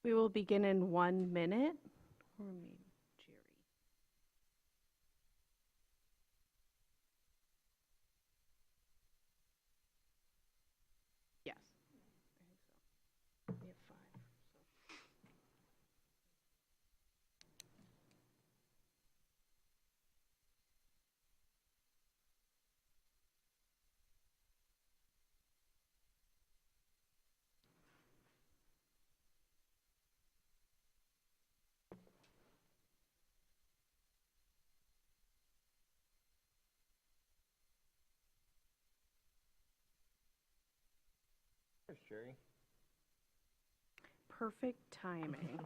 We will begin in 1 minute. Or maybe Jerry. Yes, I think so. We have 5. There's Jerry. Perfect timing.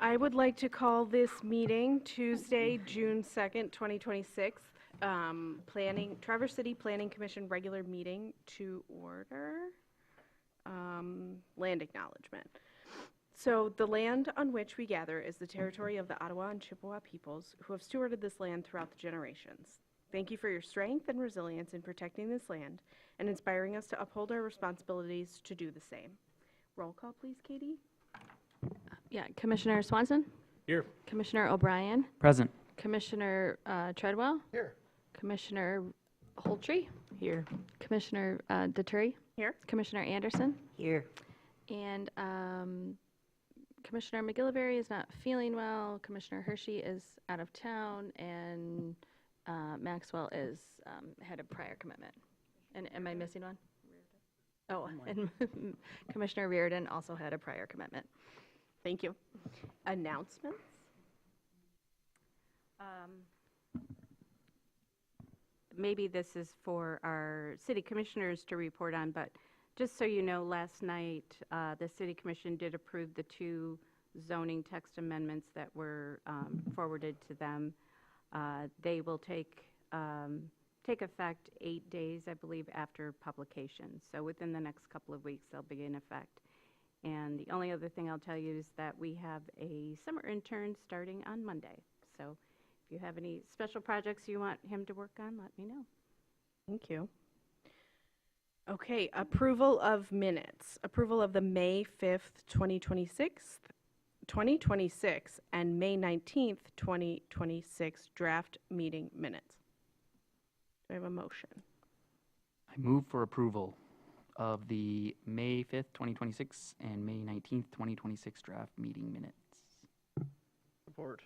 I would like to call this meeting Tuesday, June 2nd, 2026, Traverse City Planning Commission regular meeting to order. Land acknowledgement. So the land on which we gather is the territory of the Ottawa and Chippewa peoples who have stewarded this land throughout the generations. Thank you for your strength and resilience in protecting this land and inspiring us to uphold our responsibilities to do the same. Roll call, please, Katie. Yeah, Commissioner Swanson, Here. Commissioner O'Brien, Present. Commissioner Treadwell, Here. Commissioner Holtree, Here. Commissioner Detury, Here. Commissioner Anderson, Here. and Commissioner McGillivray is not feeling well. Commissioner Hershey is out of town, and Maxwell is had a prior commitment. And am I missing one? Oh, and Commissioner Reardon also had a prior commitment. Thank you. Announcements? Maybe this is for our city commissioners to report on, but just so you know, last night, the city commission did approve the 2 zoning text amendments that were forwarded to them. They will take effect 8 days, I believe, after publication. So within the next couple of weeks, they'll be in effect. And the only other thing I'll tell you is that we have a summer intern starting on Monday. So if you have any special projects you want him to work on, let me know. Thank you. Okay, approval of minutes. Approval of the May 5th, 2026 and May 19th, 2026 draft meeting minutes. Do I have a motion? I move for approval of the May 5th, 2026 and May 19th, 2026 draft meeting minutes. Support.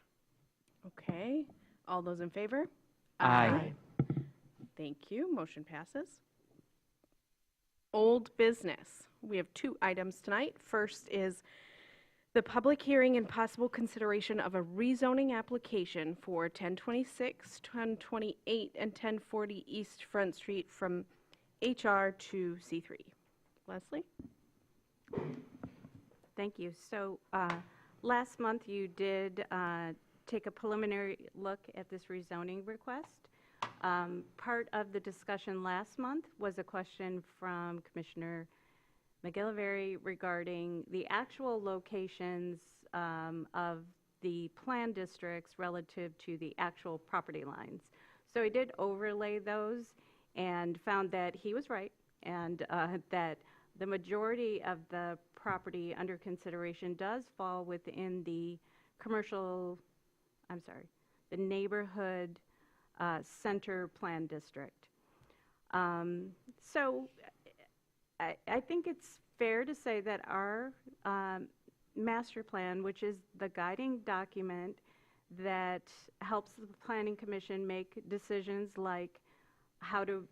Okay, all those in favor? Aye. Thank you, motion passes. Old business. We have 2 items tonight. First is the public hearing and possible consideration of a rezoning application for 1026, 1028, and 1040 East Front Street from HR to C3. Leslie? Thank you. So last month you did take a preliminary look at this rezoning request. Part of the discussion last month was a question from Commissioner McGillivray regarding the actual locations of the plan districts relative to the actual property lines. So he did overlay those and found that he was right, and that the majority of the property under consideration does fall within the the neighborhood center plan district. So I think it's fair to say that our master plan, which is the guiding document that helps the Planning Commission make decisions like how to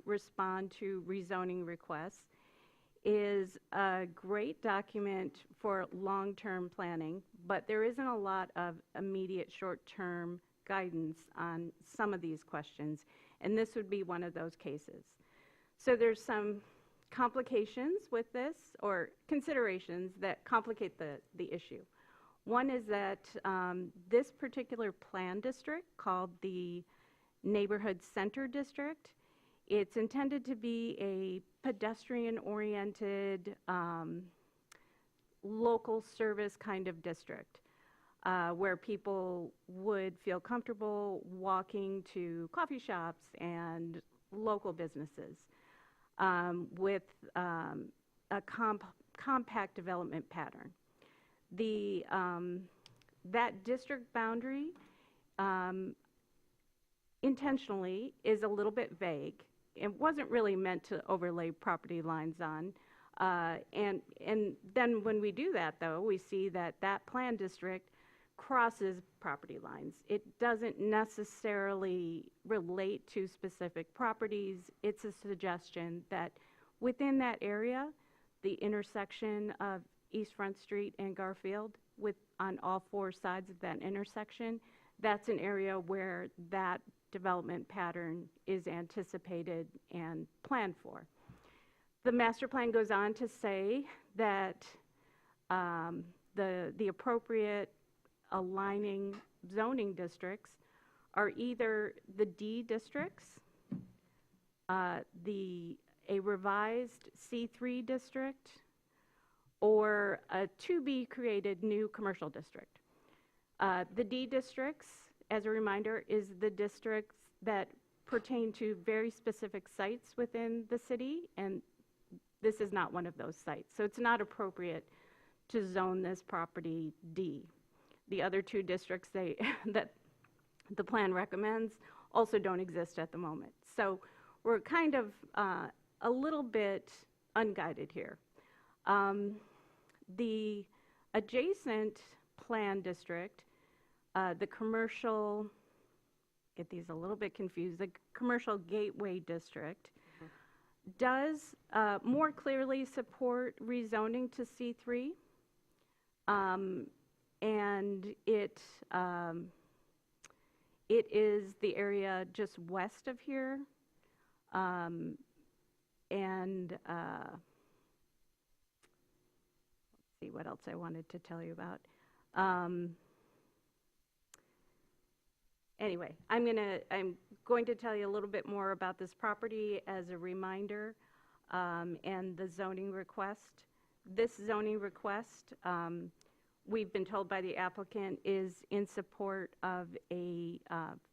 respond to rezoning requests, is a great document for long-term planning, but there isn't a lot of immediate short-term guidance on some of these questions, and this would be one of those cases. So there's some complications with this, or considerations that complicate the issue. One is that this particular plan district, called the Neighborhood Center District, it's intended to be a pedestrian-oriented, local service kind of district, where people would feel comfortable walking to coffee shops and local businesses, with a compact development pattern. That district boundary intentionally is a little bit vague. It wasn't really meant to overlay property lines on. And then when we do that, though, we see that that plan district crosses property lines. It doesn't necessarily relate to specific properties. It's a suggestion that within that area, the intersection of East Front Street and Garfield, on all four sides of that intersection, that's an area where that development pattern is anticipated and planned for. The master plan goes on to say that the appropriate aligning zoning districts are either the D districts, a revised C3 district, or a to-be-created new commercial district. The D districts, as a reminder, is the districts that pertain to very specific sites within the city, and this is not one of those sites. So it's not appropriate to zone this property D. The other two districts that the plan recommends also don't exist at the moment. So we're kind of a little bit unguided here. The adjacent plan district, the commercial, get these a little bit confused, the commercial gateway district, does more clearly support rezoning to C3. And it is the area just west of here. Let's see what else I wanted to tell you about. Anyway, I'm going to tell you a little bit more about this property as a reminder, and the zoning request. This zoning request, we've been told by the applicant, is in support of a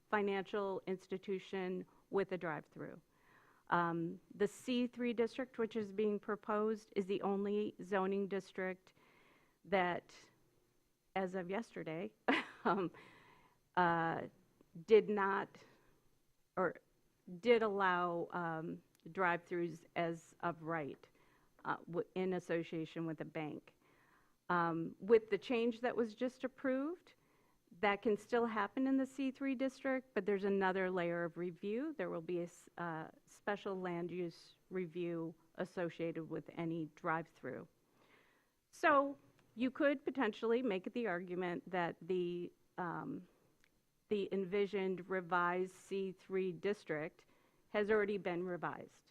financial institution with a drive-through. The C3 district, which is being proposed, is the only zoning district that, as of yesterday, did not or did allow drive-throughs as of right in association with a bank. With the change that was just approved, that can still happen in the C3 district, but there's another layer of review. There will be a special land use review associated with any drive-through. So you could potentially make the argument that the envisioned revised C3 district has already been revised.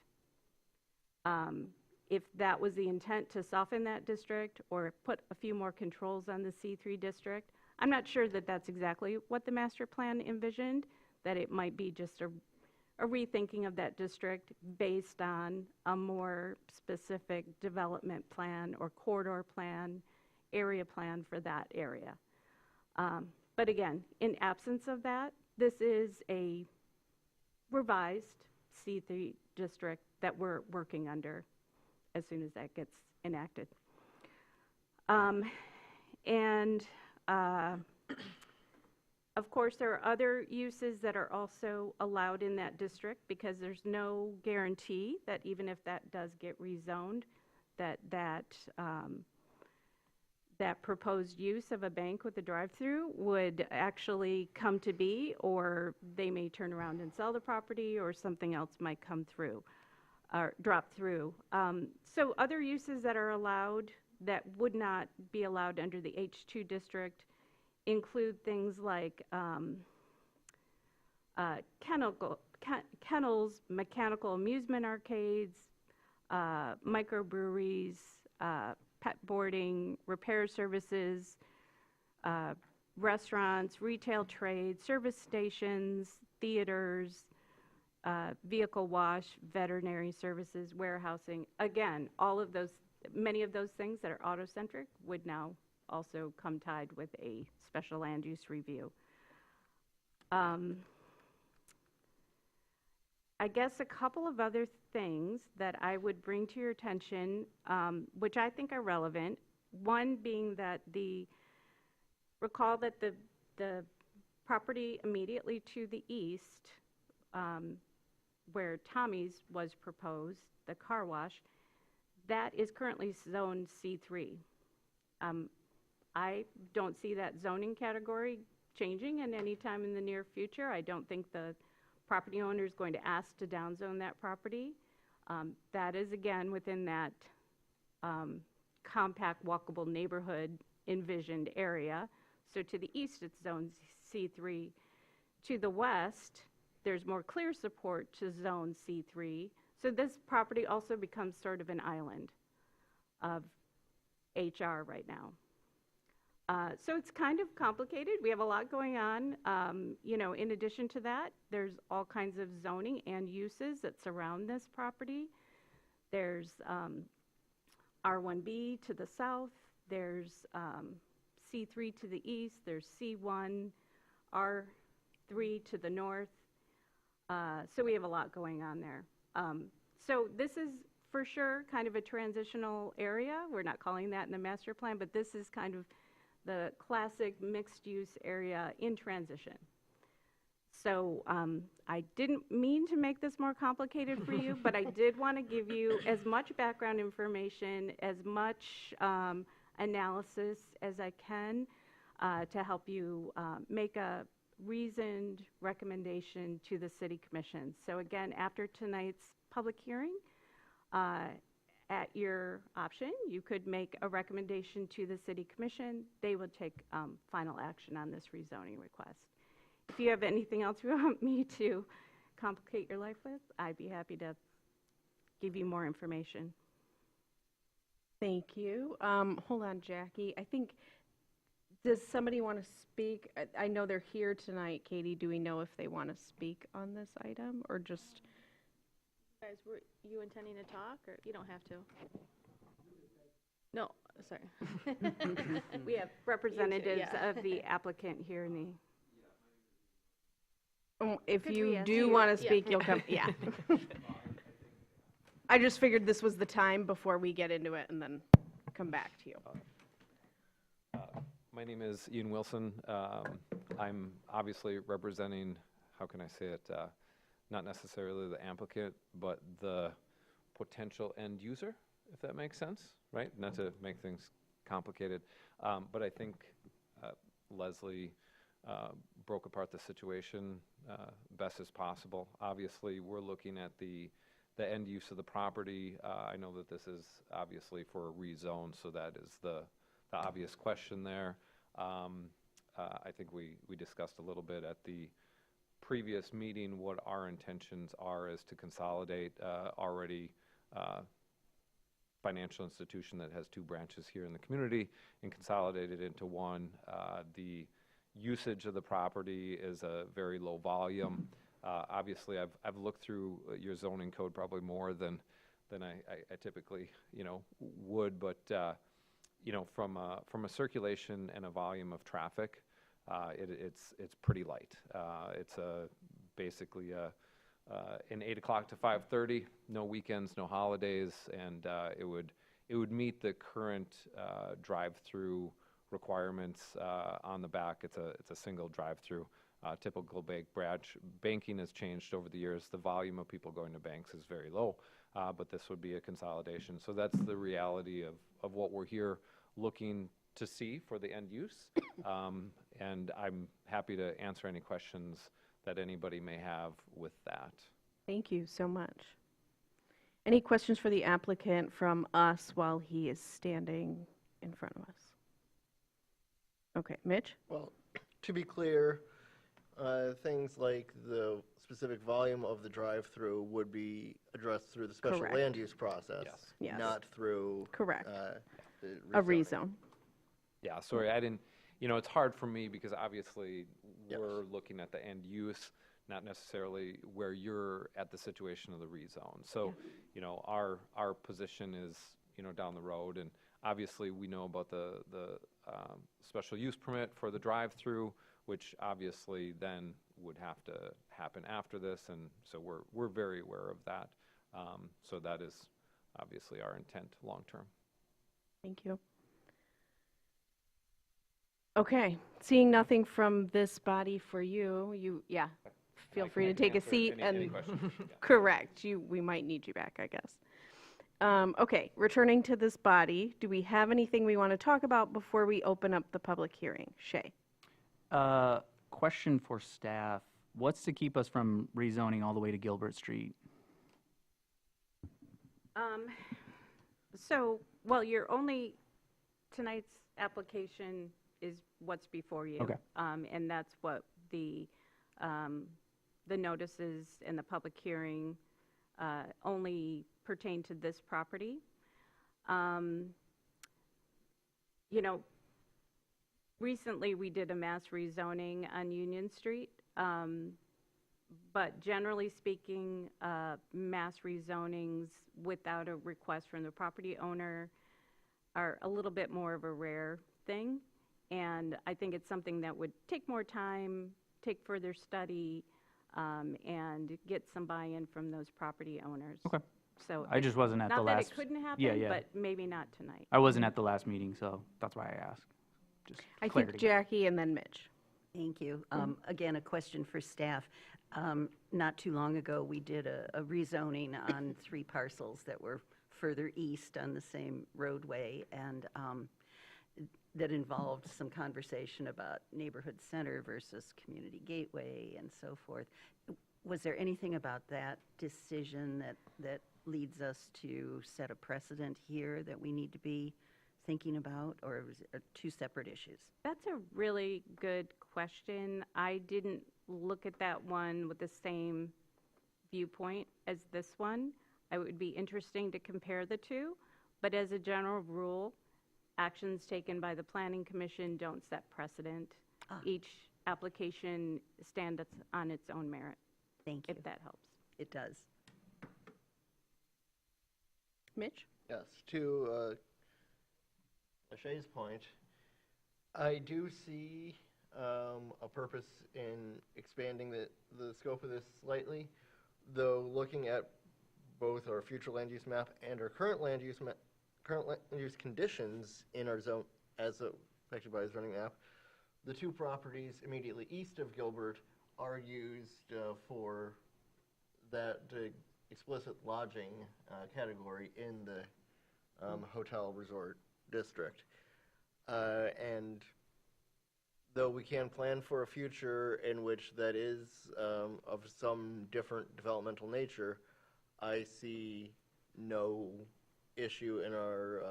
If that was the intent to soften that district or put a few more controls on the C3 district, I'm not sure that that's exactly what the master plan envisioned, that it might be just a rethinking of that district based on a more specific development plan or corridor plan, area plan for that area. But again, in absence of that, this is a revised C3 district that we're working under as soon as that gets enacted. Of course, there are other uses that are also allowed in that district because there's no guarantee that even if that does get rezoned, that proposed use of a bank with a drive-through would actually come to be, or they may turn around and sell the property, or something else might come through or drop through. So other uses that are allowed that would not be allowed under the H2 district include things like kennels, mechanical amusement arcades, microbreweries, pet boarding, repair services, restaurants, retail trade, service stations, theaters, vehicle wash, veterinary services, warehousing. Again, many of those things that are auto-centric would now also come tied with a special land use review. I guess a couple of other things that I would bring to your attention, which I think are relevant. One being that recall that the property immediately to the east, where Tommy's was proposed, the car wash, that is currently zoned C3. I don't see that zoning category changing in any time in the near future. I don't think the property owner is going to ask to downzone that property. That is, again, within that compact, walkable neighborhood envisioned area. So to the east, it's zone C3. To the west, there's more clear support to zone C3. So this property also becomes sort of an island of HR right now. So it's kind of complicated. We have a lot going on. In addition to that, there's all kinds of zoning and uses that surround this property. There's R1B to the south. There's C3 to the east. There's C1, R3 to the north. So we have a lot going on there. So this is for sure kind of a transitional area. We're not calling that in the master plan, but this is kind of the classic mixed-use area in transition. So I didn't mean to make this more complicated for you, but I did want to give you as much background information, as much analysis as I can to help you make a reasoned recommendation to the City Commission. So again, after tonight's public hearing, at your option, you could make a recommendation to the City Commission. They would take final action on this rezoning request. If you have anything else you want me to complicate your life with, I'd be happy to give you more information. Thank you. Hold on, Jackie. I think, does somebody want to speak? I know they're here tonight. Katie, do we know if they want to speak on this item or just? Guys, were you intending to talk, or you don't have to? No, sorry. We have representatives yeah. of the applicant here in the. If Could we you ask do you- want to yeah. speak, you'll come. Yeah. I just figured this was the time before we get into it and then come back to you. My name is Ian Wilson. I'm obviously representing, how can I say it, not necessarily the applicant, but the potential end user, if that makes sense, right? Not to make things complicated, but I think Leslie broke apart the situation best as possible. Obviously, we're looking at the end use of the property. I know that this is obviously for a rezone, so that is the obvious question there. I think we discussed a little bit at the previous meeting what our intentions are is to consolidate already financial institution that has 2 branches here in the community and consolidate it into one. The usage of the property is a very low volume. Obviously, I've looked through your zoning code probably more than I typically would, but from a circulation and a volume of traffic, it's pretty light. It's basically an 8 o'clock to 5:30, no weekends, no holidays, and it would meet the current drive-through requirements on the back. It's a single drive-through. Typical bank branch. Banking has changed over the years. The volume of people going to banks is very low, but this would be a consolidation. So that's the reality of what we're here looking to see for the end use. And I'm happy to answer any questions that anybody may have with that. Thank you so much. Any questions for the applicant from us while he is standing in front of us? Okay, Mitch? Well, to be clear, things like the specific volume of the drive-through would be addressed through the special Correct. land use process, Yes. Yes. not through Correct. The A rezoning. rezone. Yeah, sorry, I didn't, it's hard for me because obviously Yes. we're looking at the end use, not necessarily where you're at the situation of the rezone. So, our position is, down the road, and obviously we know about the special use permit for the drive-through, which obviously then would have to happen after this, and so we're very aware of that. So that is obviously our intent long-term. Thank you. Okay, seeing nothing from this body for you, feel free to take a seat Any and, questions? Yeah. correct, we might need you back, I guess. Okay, returning to this body, do we have anything we want to talk about before we open up the public hearing? Shay? Question for staff. What's to keep us from rezoning all the way to Gilbert Street? Well, tonight's application is what's before you. Okay. And that's what the notices and the public hearing only pertain to this property. Recently we did a mass rezoning on Union Street, but generally speaking, mass rezonings without a request from the property owner are a little bit more of a rare thing. And I think it's something that would take more time, take further study, and get some buy-in from those property owners. Okay. So I just wasn't at the not that last. it couldn't happen, Yeah, yeah. but maybe not tonight. I wasn't at the last meeting, so that's why I asked. Just I clarity. think Jackie and then Mitch. Thank you. Again, a question for staff. Not too long ago, we did a rezoning on 3 parcels that were further east on the same roadway, and that involved some conversation about neighborhood center versus community gateway and so forth. Was there anything about that decision that leads us to set a precedent here that we need to be thinking about, or was it 2 separate issues? That's a really good question. I didn't look at that one with the same viewpoint as this one. It would be interesting to compare the 2, but as a general rule, actions taken by the Planning Commission don't set precedent. Each application stands on its own merit, Thank you. if that helps. It does. Mitch? Yes, to Shay's point, I do see a purpose in expanding the scope of this slightly, though looking at both our future land use map and our current land use conditions in our zone as affected by the zoning map, the 2 properties immediately east of Gilbert are used for that explicit lodging category in the hotel resort district. And though we can plan for a future in which that is of some different developmental nature, I see no issue in our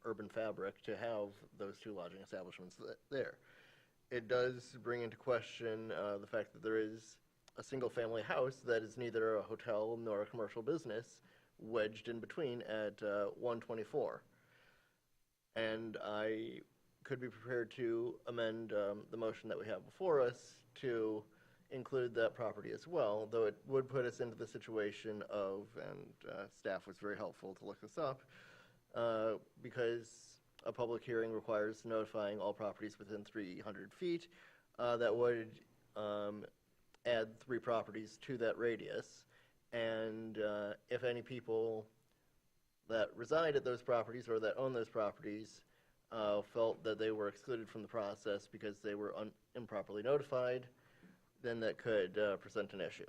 urban fabric to have those 2 lodging establishments there. It does bring into question the fact that there is a single-family house that is neither a hotel nor a commercial business wedged in between at 124. And I could be prepared to amend the motion that we have before us to include that property as well, though it would put us into the situation of, and staff was very helpful to look this up, because a public hearing requires notifying all properties within 300 feet. That would add 3 properties to that radius. And if any people that reside at those properties or that own those properties felt that they were excluded from the process because they were improperly notified, then that could present an issue.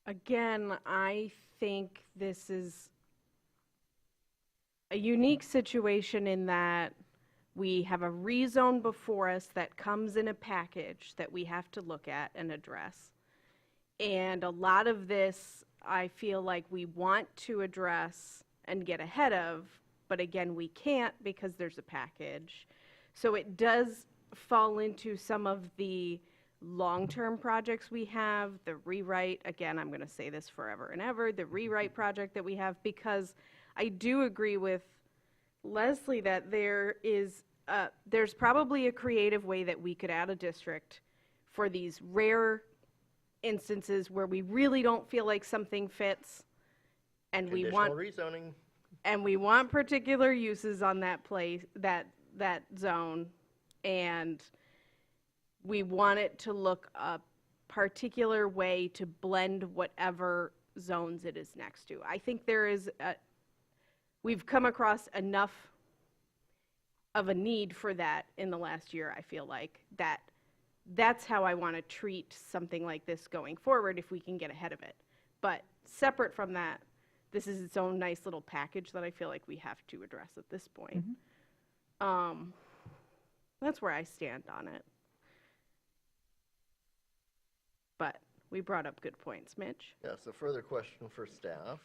Again, I think this is a unique situation in that we have a rezone before us that comes in a package that we have to look at and address. And a lot of this, I feel like we want to address and get ahead of, but again, we can't because there's a package. So it does fall into some of the long-term projects we have, the rewrite, again, I'm going to say this forever and ever, the rewrite project that we have, because I do agree with Leslie that there's probably a creative way that we could add a district for these rare instances where we really don't feel like something fits and we want Conditional rezoning. and we want particular uses on that place, that zone, and we want it to look a particular way to blend whatever zones it is next to. I think we've come across enough of a need for that in the last year, I feel like, that's how I want to treat something like this going forward if we can get ahead of it. But separate from that, this is its own nice little package that I feel like we have to address at this point. That's where I stand on it. But we brought up good points, Mitch. Yes, a further question for staff.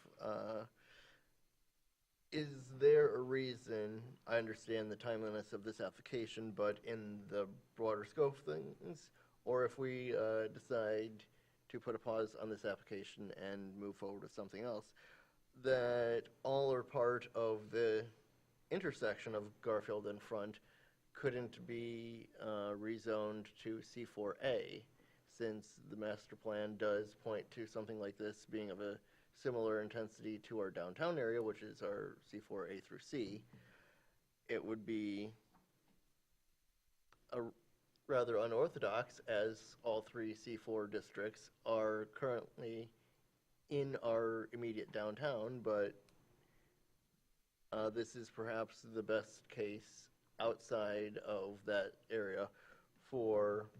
Is there a reason, I understand the timeliness of this application, but in the broader scope of things, or if we decide to put a pause on this application and move forward with something else, that all or part of the intersection of Garfield and Front couldn't be rezoned to C4A, since the master plan does point to something like this being of a similar intensity to our downtown area, which is our C4A through C. It would be rather unorthodox, as all three C4 districts are currently in our immediate downtown, but this is perhaps the best case outside of that area for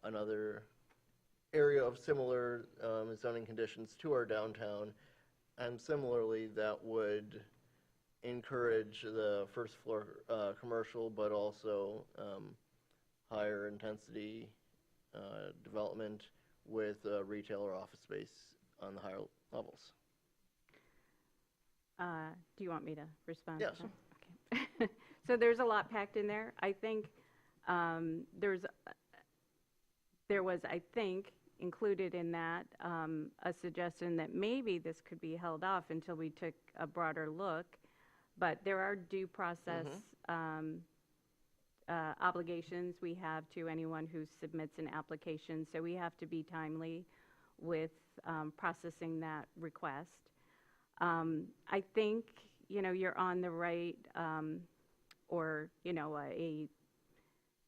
another area of similar zoning conditions to our downtown, and similarly that would encourage the first floor commercial, but also higher intensity development with retail or office space on the higher levels. Do you want me to respond? Yes. To that? Okay. So there's a lot packed in there. I think there was, I think, included in that a suggestion that maybe this could be held off until we took a broader look. But there are due process obligations we have to anyone who submits an application, so we have to be timely with processing that request. I think, you're on the right, or, a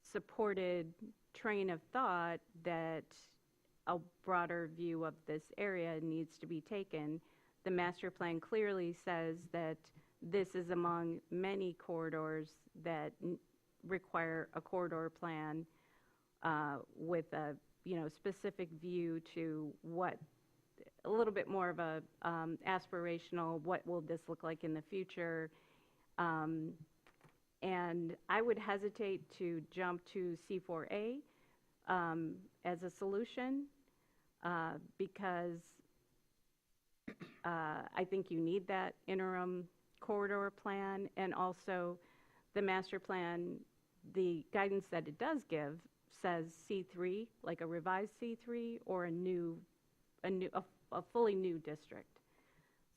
supported train of thought that a broader view of this area needs to be taken. The master plan clearly says that this is among many corridors that require a corridor plan with a specific view to what a little bit more of a aspirational, what will this look like in the future. And I would hesitate to jump to C4A as a solution because I think you need that interim corridor plan, and also the master plan, the guidance that it does give says C3, like a revised C3 or a fully new district.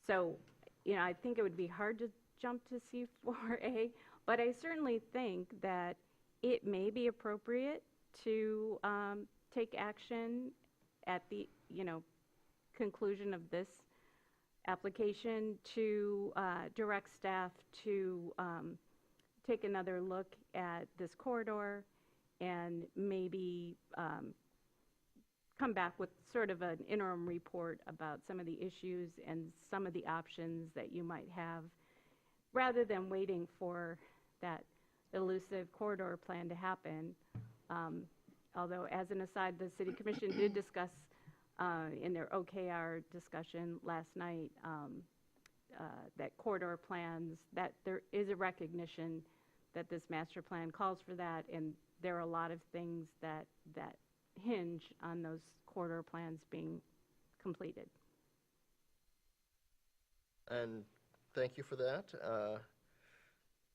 So, I think it would be hard to jump to C4A, but I certainly think that it may be appropriate to take action at the, conclusion of this application to direct staff to take another look at this corridor and maybe come back with sort of an interim report about some of the issues and some of the options that you might have, rather than waiting for that elusive corridor plan to happen. Although, as an aside, the City Commission did discuss in their OKR discussion last night that corridor plans, that there is a recognition that this master plan calls for that, and there are a lot of things that hinge on those corridor plans being completed. And thank you for that.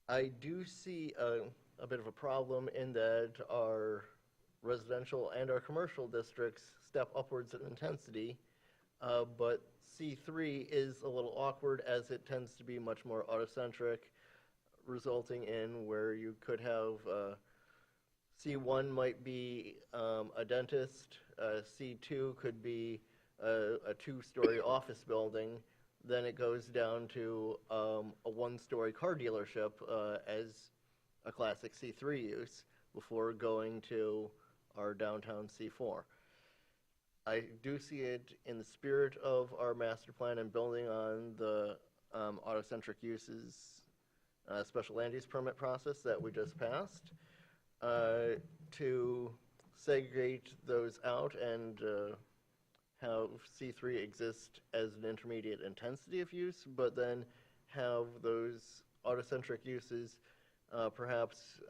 I do see a bit of a problem in that our residential and our commercial districts step upwards in intensity, but C3 is a little awkward as it tends to be much more autocentric, resulting in where you could have C1 might be a dentist, C2 could be a two-story office building, then it goes down to a one-story car dealership as a classic C3 use before going to our downtown C4. I do see it in the spirit of our master plan and building on the autocentric uses special land use permit process that we just passed to segregate those out and have C3 exist as an intermediate intensity of use, but then have those autocentric uses perhaps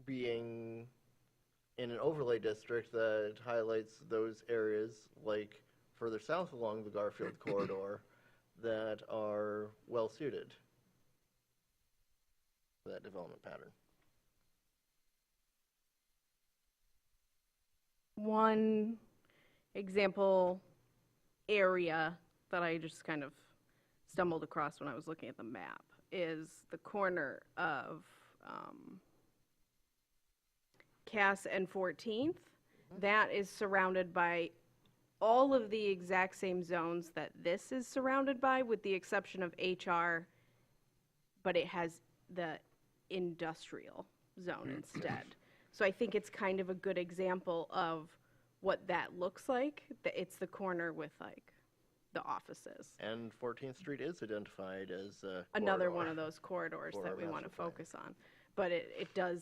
being in an overlay district that highlights those areas like further south along the Garfield corridor that are well suited for that development pattern. One example area that I just kind of stumbled across when I was looking at the map is the corner of Cass and 14th. That is surrounded by all of the exact same zones that this is surrounded by, with the exception of HR, but it has the industrial zone instead. So I think it's kind of a good example of what that looks like. It's the corner with like the offices. And 14th Street is identified as a Another corridor one of those corridors for that our we want to master plan. focus on. But it does,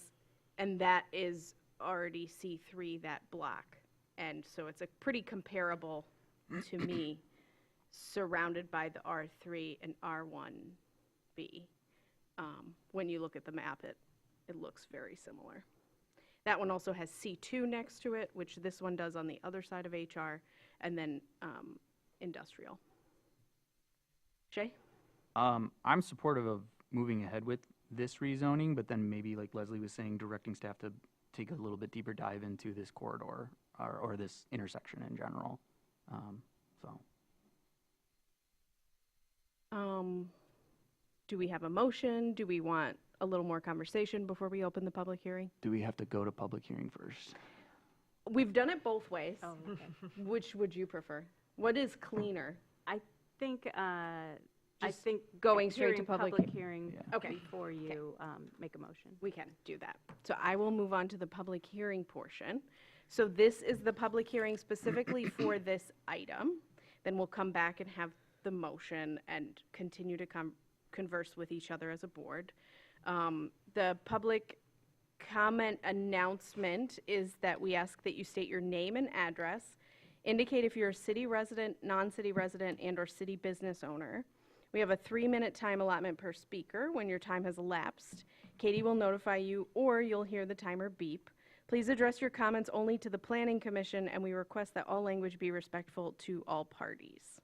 and that is already C3, that block. And so it's a pretty comparable, to me, surrounded by the R3 and R1B. When you look at the map, it looks very similar. That one also has C2 next to it, which this one does on the other side of HR, and then industrial. Shay? I'm supportive of moving ahead with this rezoning, but then maybe, like Leslie was saying, directing staff to take a little bit deeper dive into this corridor or this intersection in general. Do we have a motion? Do we want a little more conversation before we open the public hearing? Do we have to go to public hearing first? We've done it both ways. Oh, okay. Which would you prefer? What is cleaner? I think, Just going straight to hearing public hearing Yeah. Okay. before you make a motion. We can do that. So I will move on to the public hearing portion. So this is the public hearing specifically for this item. Then we'll come back and have the motion and continue to converse with each other as a board. The public comment announcement is that we ask that you state your name and address, indicate if you're a city resident, non-city resident, and/or city business owner. We have a 3-minute time allotment per speaker. When your time has elapsed, Katie will notify you, or you'll hear the timer beep. Please address your comments only to the Planning Commission, and we request that all language be respectful to all parties.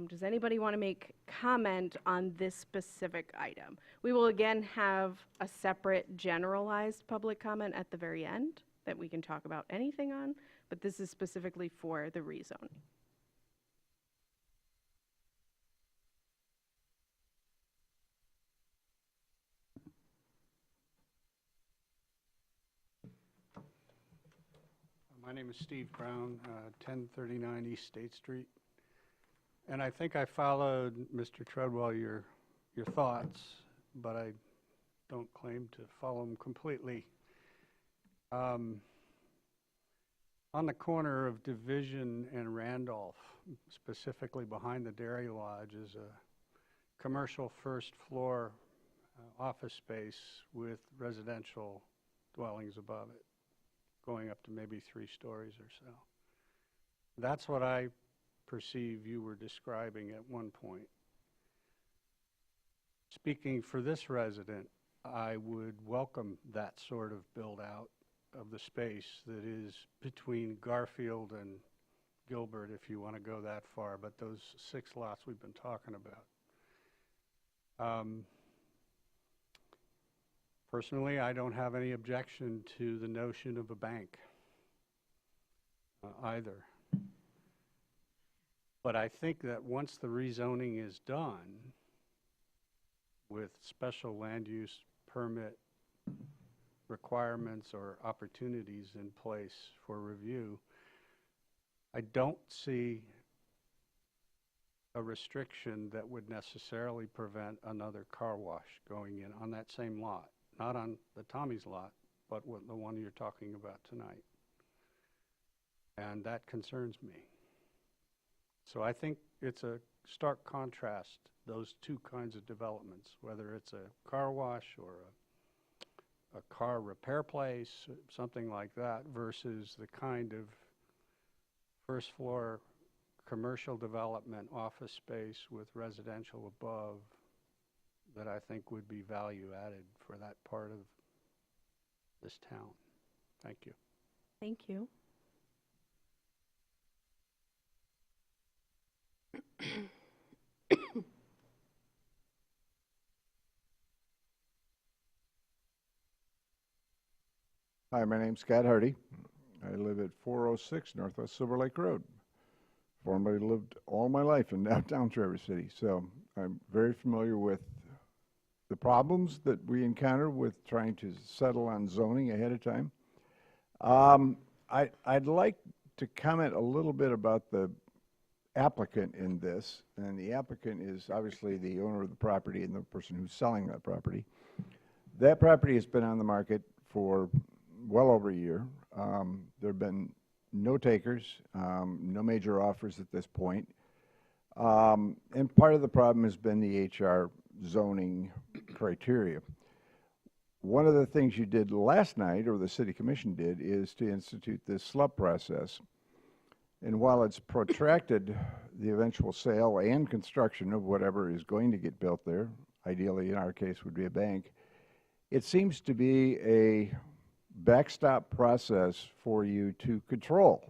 Does anybody want to make comment on this specific item? We will again have a separate generalized public comment at the very end that we can talk about anything on, but this is specifically for the rezoning. My name is Steve Brown, 1039 East State Street. And I think I followed, Mr. Treadwell, your thoughts, but I don't claim to follow them completely. On the corner of Division and Randolph, specifically behind the Dairy Lodge, is a commercial first-floor office space with residential dwellings above it, going up to maybe 3 stories or so. That's what I perceive you were describing at one point. Speaking for this resident, I would welcome that sort of build-out of the space that is between Garfield and Gilbert, if you want to go that far, but those 6 lots we've been talking about. Personally, I don't have any objection to the notion of a bank either. But I think that once the rezoning is done with special land use permit requirements or opportunities in place for review, I don't see a restriction that would necessarily prevent another car wash going in on that same lot, not on the Tommy's lot, but with the one you're talking about tonight. And that concerns me. So I think it's a stark contrast, those two kinds of developments, whether it's a car wash or a car repair place, something like that, versus the kind of first floor commercial development, office space with residential above that I think would be value added for that part of this town. Thank you. Thank you. Hi, my name's Scott Hardy. I live at 406 Northwest Silver Lake Road. Formerly lived all my life in downtown Traverse City, so I'm very familiar with the problems that we encounter with trying to settle on zoning ahead of time. I'd like to comment a little bit about the applicant in this, and the applicant is obviously the owner of the property and the person who's selling that property. That property has been on the market for well over a year. There have been no takers, no major offers at this point. And part of the problem has been the HR zoning criteria. One of the things you did last night, or the City Commission did, is to institute this SLUP process. And while it's protracted the eventual sale and construction of whatever is going to get built there, ideally in our case would be a bank, it seems to be a backstop process for you to control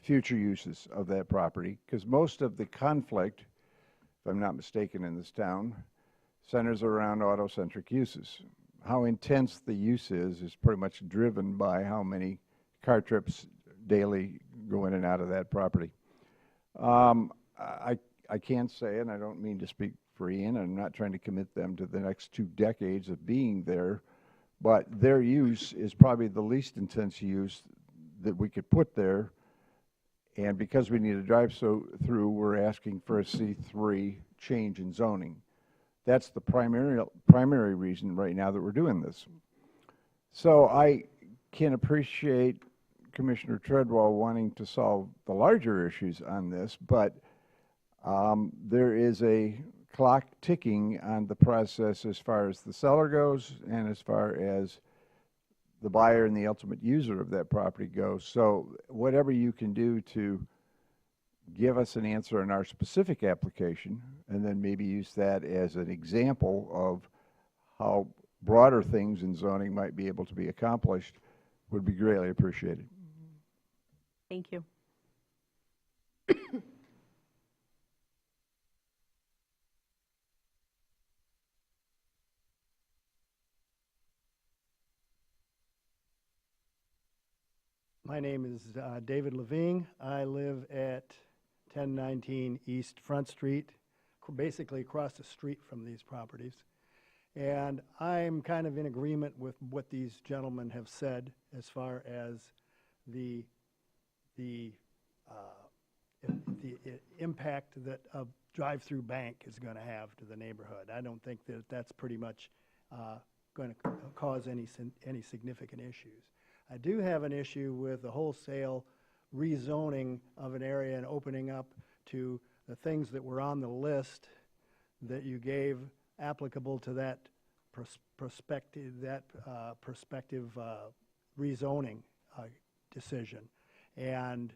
future uses of that property, because most of the conflict, if I'm not mistaken, in this town, centers around auto-centric uses. How intense the use is pretty much driven by how many car trips daily go in and out of that property. I can't say, and I don't mean to speak for Ian, I'm not trying to commit them to the next 2 decades of being there, but their use is probably the least intense use that we could put there. And because we need to drive through, we're asking for a C3 change in zoning. That's the primary reason right now that we're doing this. So I can appreciate Commissioner Treadwell wanting to solve the larger issues on this, but there is a clock ticking on the process as far as the seller goes and as far as the buyer and the ultimate user of that property goes. So whatever you can do to give us an answer on our specific application, and then maybe use that as an example of how broader things in zoning might be able to be accomplished, would be greatly appreciated. Thank you. My name is David Levine. I live at 1019 East Front Street, basically across the street from these properties. And I'm kind of in agreement with what these gentlemen have said as far as the impact that a drive-through bank is going to have to the neighborhood. I don't think that that's pretty much going to cause any significant issues. I do have an issue with the wholesale rezoning of an area and opening up to the things that were on the list that you gave applicable to that prospective rezoning decision. And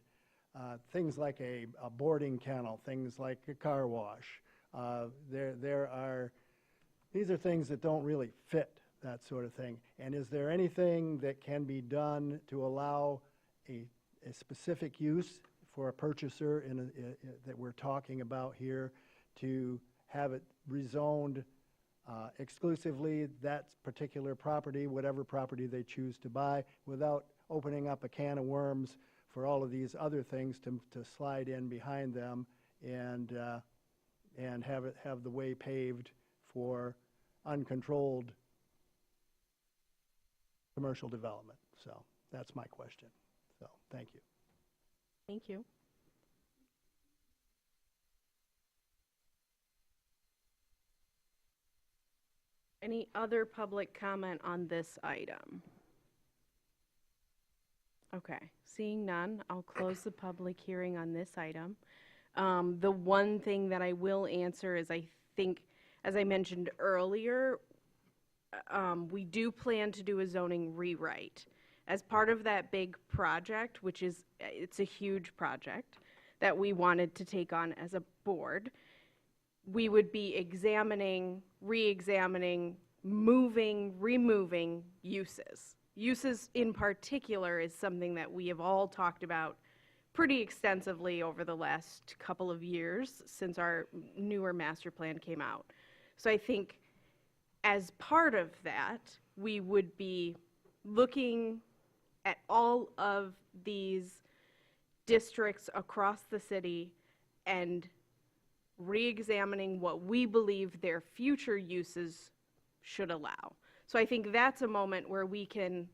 things like a boarding kennel, things like a car wash. These are things that don't really fit that sort of thing. And is there anything that can be done to allow a specific use for a purchaser that we're talking about here to have it rezoned exclusively that particular property, whatever property they choose to buy, without opening up a can of worms for all of these other things to slide in behind them and have the way paved for uncontrolled commercial development. So that's my question. So thank you. Thank you. Any other public comment on this item? Okay, seeing none, I'll close the public hearing on this item. The one thing that I will answer is I think, as I mentioned earlier, we do plan to do a zoning rewrite. As part of that big project, which is, it's a huge project that we wanted to take on as a board, we would be examining, re-examining, moving, removing uses. Uses in particular is something that we have all talked about pretty extensively over the last couple of years since our newer master plan came out. So I think as part of that, we would be looking at all of these districts across the city and re-examining what we believe their future uses should allow. So I think that's a moment where we can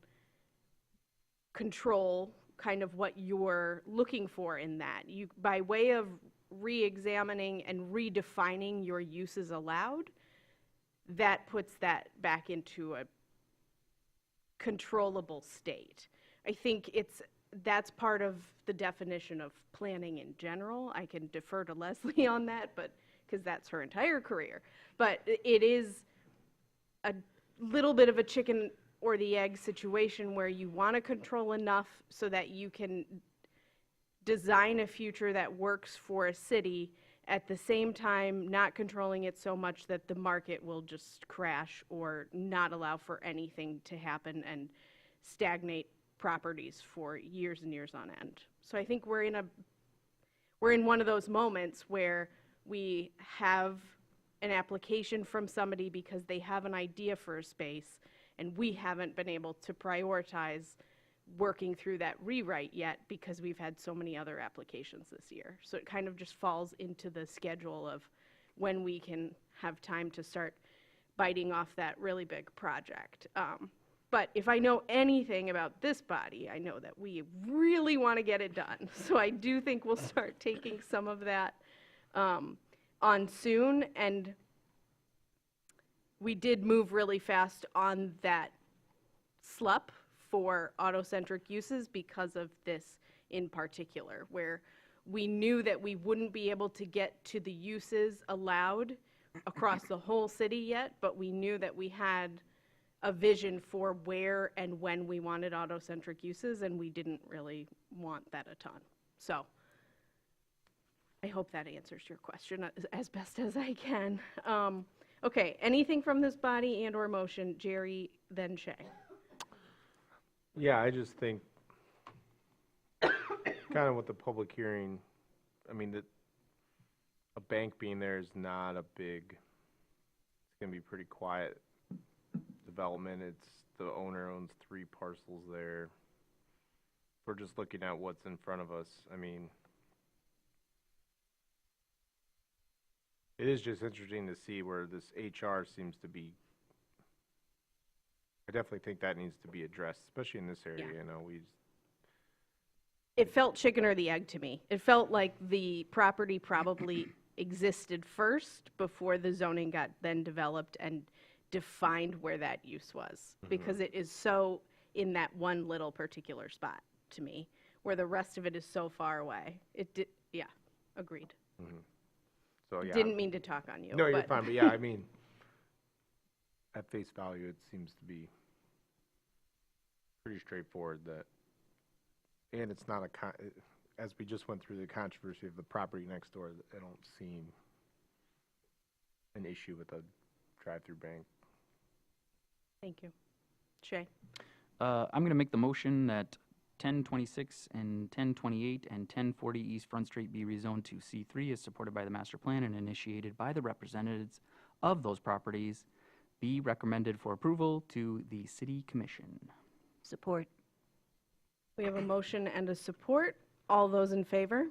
control kind of what you're looking for in that. You, by way of re-examining and redefining your uses allowed, that puts that back into a controllable state. I think that's part of the definition of planning in general. I can defer to Leslie on that, but because that's her entire career. But it is a little bit of a chicken or the egg situation where you want to control enough so that you can design a future that works for a city, at the same time not controlling it so much that the market will just crash or not allow for anything to happen and stagnate properties for years and years on end. So I think we're in one of those moments where we have an application from somebody because they have an idea for a space, and we haven't been able to prioritize working through that rewrite yet because we've had so many other applications this year. So it kind of just falls into the schedule of when we can have time to start biting off that really big project. But if I know anything about this body, I know that we really want to get it done. So I do think we'll start taking some of that on soon. And we did move really fast on that SLUP for auto-centric uses because of this in particular, where we knew that we wouldn't be able to get to the uses allowed across the whole city yet, but we knew that we had a vision for where and when we wanted auto-centric uses, and we didn't really want that a ton. So I hope that answers your question as best as I can. Okay, anything from this body and or motion? Jerry, then Shay. Yeah, I just think kind of with the public hearing, I mean, a bank being there is not a big, it's going to be pretty quiet development. The owner owns 3 parcels there. If we're just looking at what's in front of us, I mean, it is just interesting to see where this HR seems to be. I definitely think that needs to be addressed, especially in this area. Yeah. You know, It felt chicken or the egg to me. It felt like the property probably existed first before the zoning got then developed and defined where that use was, because it is so in that one little particular spot to me, where the rest of it is so far away. Yeah, agreed. so yeah. Didn't mean to talk on you. No, you're but- fine, but yeah, I mean, at face value, it seems to be pretty straightforward that, and it's not as we just went through the controversy of the property next door, I don't see an issue with a drive-through bank. Thank you. Shay? I'm going to make the motion that 1026 and 1028 and 1040 East Front Street be rezoned to C3 as supported by the master plan and initiated by the representatives of those properties, be recommended for approval to the city commission. Support. We have a motion and a support. All those in favor?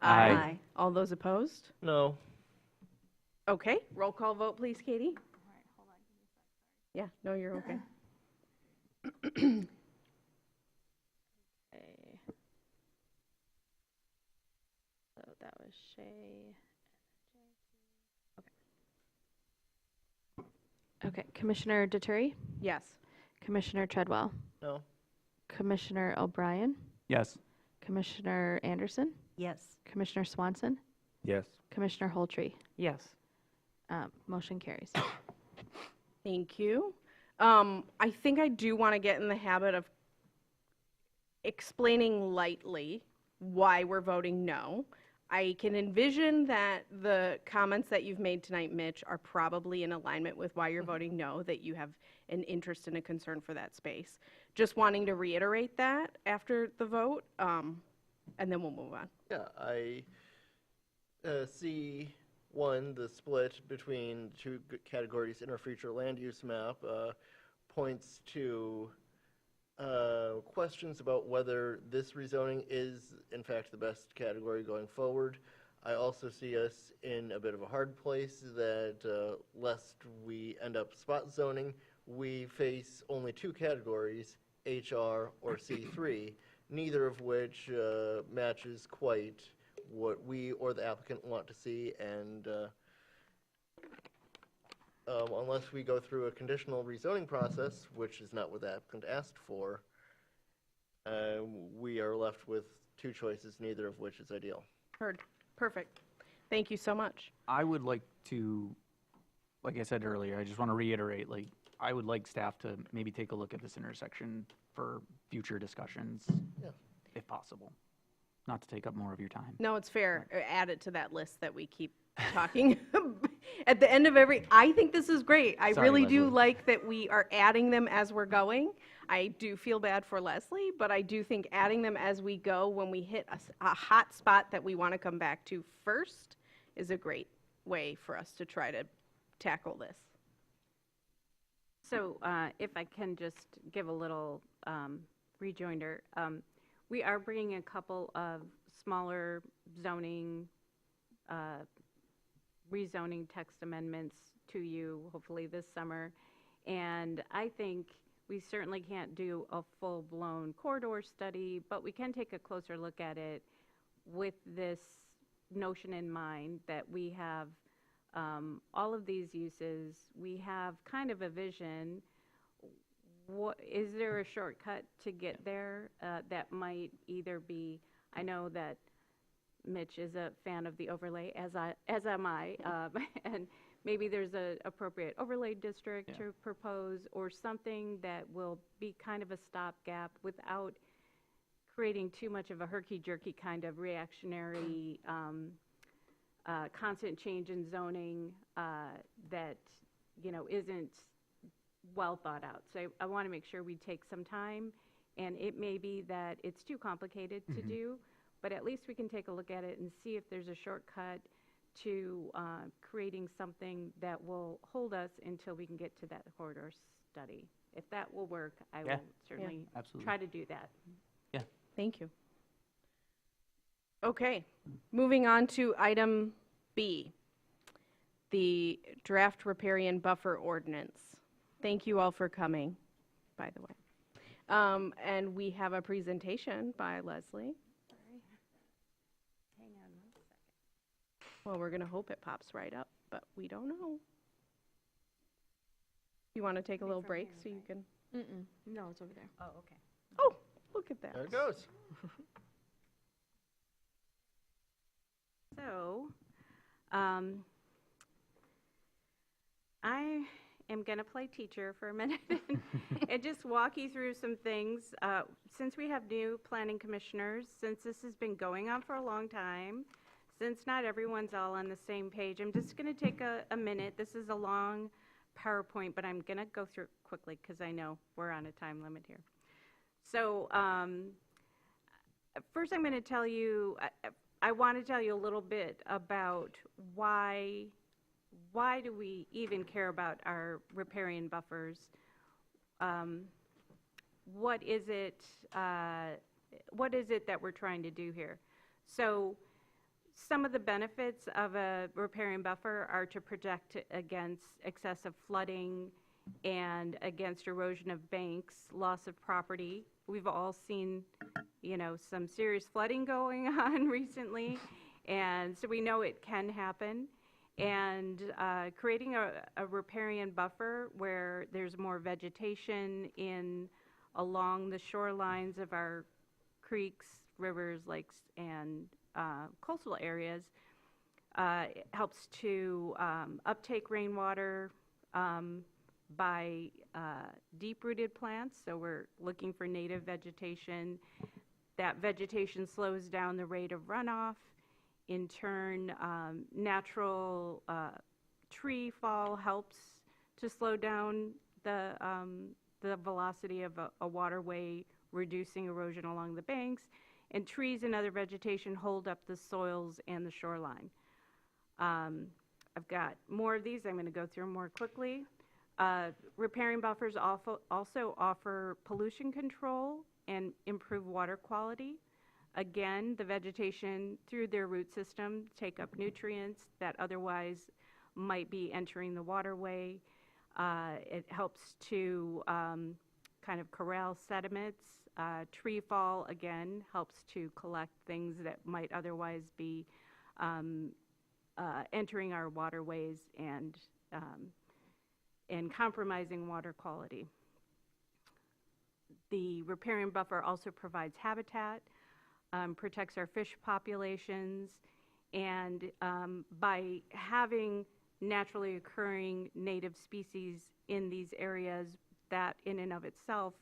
Aye. All those opposed? No. Okay, roll call vote, please, Katie. Yeah, no, you're okay. Okay. So that was Shay. Okay, Commissioner Detturi, Yes. Commissioner Treadwell, No? Commissioner O'Brien, Yes. Commissioner Anderson, Yes. Commissioner Swanson, Yes. Commissioner Holtree. Yes. Motion carries. Thank you. I think I do want to get in the habit of explaining lightly why we're voting no. I can envision that the comments that you've made tonight, Mitch, are probably in alignment with why you're voting no, that you have an interest and a concern for that space. Just wanting to reiterate that after the vote, and then we'll move on. Yeah, I see, one, the split between two categories in our future land use map points to questions about whether this rezoning is, in fact, the best category going forward. I also see us in a bit of a hard place that lest we end up spot zoning, we face only two categories, HR or C3, neither of which matches quite what we or the applicant want to see, and unless we go through a conditional rezoning process, which is not what the applicant asked for, we are left with two choices, neither of which is ideal. Heard. Perfect. Thank you so much. I would like to, like I said earlier, I just want to reiterate, like, I would like staff to maybe take a look at this intersection for future discussions, Yeah. if possible. Not to take up more of your time. No, it's fair. Add it to that list that we keep talking. At the end of I think this is great. I Sorry, really do Leslie. like that we are adding them as we're going. I do feel bad for Leslie, but I do think adding them as we go when we hit a hot spot that we want to come back to first is a great way for us to try to tackle this. So if I can just give a little rejoinder, we are bringing a couple of smaller zoning, rezoning text amendments to you, hopefully this summer. And I think we certainly can't do a full-blown corridor study, but we can take a closer look at it with this notion in mind that we have all of these uses. We have kind of a vision. Is there a shortcut to get there that might either be, I know that Mitch is a fan of the overlay, as am I, and maybe there's an appropriate overlay district to propose, or something that will be kind of a stopgap without creating too much of a herky-jerky kind of reactionary constant change in zoning that, isn't well thought out. So I want to make sure we take some time, and it may be that it's too complicated to do, but at least we can take a look at it and see if there's a shortcut to creating something that will hold us until we can get to that corridor study. If that will work, I will certainly absolutely. try to do that. Thank you. Okay, moving on to item B, the draft riparian buffer ordinance. Thank you all for coming, by the way. And we have a presentation by Leslie. Hang on one second. Well, we're going to hope it pops right up, but we don't know. You want to take a little from break here, so you can, No, it's over there. Oh, okay. oh, look at that. There it goes. So, I am going to play teacher for a minute and just walk you through some things. Since we have new planning commissioners, since this has been going on for a long time, since not everyone's all on the same page, I'm just going to take a minute. This is a long PowerPoint, but I'm going to go through it quickly because I know we're on a time limit here. So, first I'm going to tell you, I want to tell you a little bit about why do we even care about our riparian buffers? What is it that we're trying to do here? So some of the benefits of a riparian buffer are to protect against excessive flooding and against erosion of banks, loss of property. We've all seen, some serious flooding going on recently, and so we know it can happen. and creating a riparian buffer where there's more vegetation along the shorelines of our creeks, rivers, lakes, and coastal areas helps to uptake rainwater by deep-rooted plants. So we're looking for native vegetation. That vegetation slows down the rate of runoff. In turn, natural tree fall helps to slow down the velocity of a waterway, reducing erosion along the banks. And trees and other vegetation hold up the soils and the shoreline. I've got more of these. I'm going to go through them more quickly. Riparian buffers also offer pollution control and improve water quality. Again, the vegetation through their root system take up nutrients that otherwise might be entering the waterway. It helps to kind of corral sediments. Tree fall, again, helps to collect things that might otherwise be entering our waterways and compromising water quality. The riparian buffer also provides habitat, protects our fish populations, and by having naturally occurring native species in these areas, that in and of itself